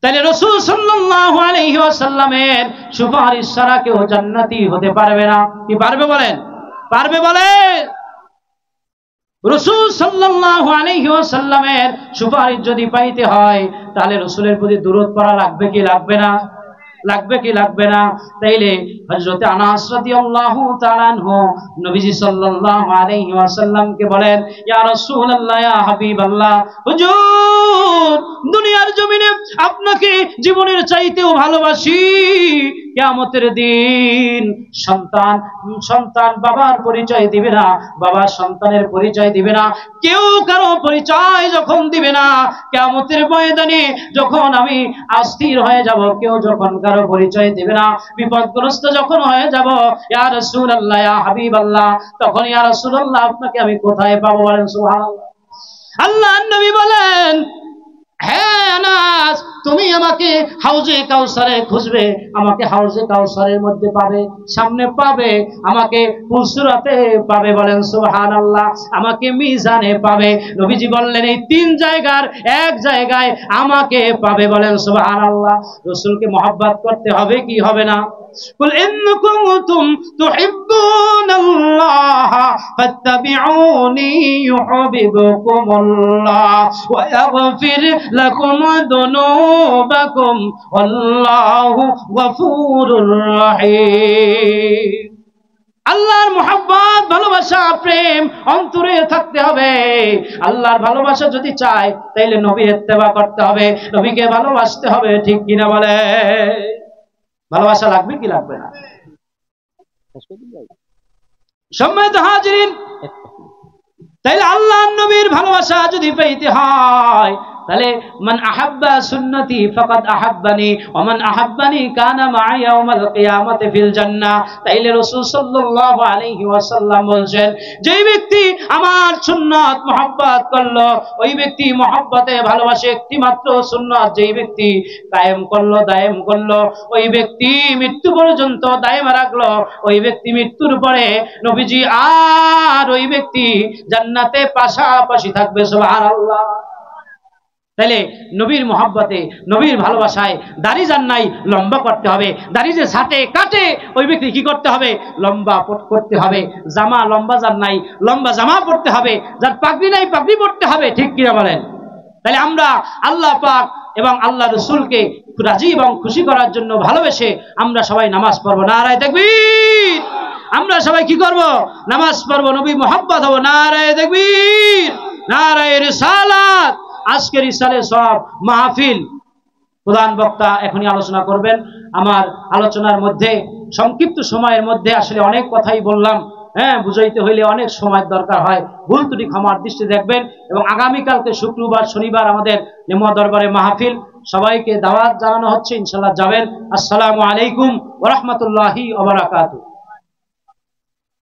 তাহলে রাসূল সাল্লাল্লাহু আলাইহি ওয়াসাল্লামের সুপারিশ ছাড়া কেউ জান্নাতি হতে পারবে না। কি পারবে বলেন? পারবে বলেন? রাসূল সাল্লাল্লাহু আলাইহি ওয়াসাল্লামের সুপারিশ যদি পাইতে হয় তাহলে রাসূলের প্রতি দুরূদ পড়া লাগবে কি লাগবে না? লাগবে কি লাগবে না? তাইলে হযরত আনাস রাদিয়াল্লাহু তাআলা আনহু নবীজি সাল্লাল্লাহু আলাইহি ওয়াসাল্লামকে বলেন, ইয়া রাসূলুল্লাহ, ইয়া হাবিবাল্লাহ, হুজুর দুনিয়ার জমিনে আপনাকে জীবনের চাইতেও ভালোবাসি, কিয়ামতের দিন সন্তান বাবার পরিচয় দিবে না, বাবা সন্তানের পরিচয় দিবে না, কেউ কারো পরিচয় যখন দিবে না, কিয়ামতের ময়দানে যখন আমি অস্থির হয়ে যাব, কেউ যখন কারো পরিচয় দিবে না, বিপদগ্রস্ত যখন হয়ে যাব, ইয়া রাসূলুল্লাহ ইয়া হাবিবাল্লাহ, তখন ইয়া রাসূলুল্লাহ আপনাকে আমি কোথায় পাবো? বলেন সুবহানাল্লাহ। আল্লাহর নবী বলেন, হ্যাঁ আনাস, তুমি আমাকে হাউজে কাউসারে খুঁজবে, আমাকে হাউজে কাউসারের মধ্যে পাবে, সামনে পাবে, আমাকে পুসরাতে পাবে, বলেন সুবহানাল্লাহ, আমাকে মিজানে পাবে। নবীজি বললেন এই তিন জায়গার এক জায়গায় আমাকে পাবে, বলেন সুবহানাল্লাহ। রাসূলকে মহব্বত করতে হবে কি হবে না? কুল ইন কুনতুম তুহিব্বুনাল্লাহ ফাত্তাবিউনি ইউহিব্বুকুমুল্লাহ ওয়া ইয়াগফির লাকুম যুনুবাকুম আল্লাহু গফুরুর রহিম। আল্লাহর মহব্বত, ভালোবাসা, প্রেম অন্তরে থাকতে হবে। আল্লাহর ভালোবাসা যদি চাই তাহলে নবীর ইত্তেবা করতে হবে, নবীকে ভালোবাসতে হবে, ঠিক কিনা বলে? ভালোবাসা লাগবে কি লাগবে না? সম্মানিত হাজিরিন, তাইলে আল্লাহর নবীর ভালোবাসা যদি পেতে হয় তাহলে মান আহাব্বা সুন্নতি ফাকাদ আহাব্বানি ওয়া মান আহাব্বানি কানা মা'আ ইয়াউমাল কিয়ামাতি ফিল জান্নাহ। তাইলে রাসূল সাল্লাল্লাহু আলাইহি ওয়াসাল্লাম বলেন, যেই ব্যক্তি আমার সুন্নাত মহব্বত করলো, ওই ব্যক্তি মহব্বতে ভালোবাসে একটি মাত্র সুন্নাত যেই ব্যক্তি কায়েম করলো, দায়েম করলো, ওই ব্যক্তি মৃত্যু পর্যন্ত দায়েম রাখলো, ওই ব্যক্তি মৃত্যুর পরে নবীজি আর ওই ব্যক্তি জান্নাতে পাশাপাশি থাকবে। সুবহানাল্লাহ। তাহলে নবীর মহব্বতে, নবীর ভালোবাসায় দাড়ি যার নাই লম্বা করতে হবে, দাড়ি যে ছাটে কাটে ওই ব্যক্তি কি করতে হবে? লম্বা করতে হবে। জামা লম্বা যার নাই লম্বা জামা পড়তে হবে, যার পাগড়ি নাই পাগড়ি পড়তে হবে, ঠিক কিনা বলেন? তাহলে আমরা আল্লাহ পাক এবং আল্লাহ রাসূলকে রাজি এবং খুশি করার জন্য ভালোবেসে আমরা সবাই নামাজ পড়বো। নারায়ে তাকবীর। আমরা সবাই কি করব? নামাজ পড়বো, নবী মহব্বত হবো। নারায়ে তাকবীর, নারায়ে রিসালাত। আজকের ইসালে সব মাহফিল প্রধান বক্তা এখনই আলোচনা করবেন। আমার আলোচনার মধ্যে সংক্ষিপ্ত সময়ের মধ্যে আসলে অনেক কথাই বললাম, বুঝাইতে হইলে অনেক সময় দরকার হয়, ভুল ত্রুটি ক্ষমার দৃষ্টি দেখবেন। এবং আগামীকালকে শুক্রবার শনিবার আমাদের নেমুয়া দরবারে মাহফিল, সবাইকে দাওয়াত জানানো হচ্ছে, ইনশাআল্লাহ যাবেন। আসসালামু আলাইকুম ওয়া রাহমাতুল্লাহি ওয়া বারাকাতুহু।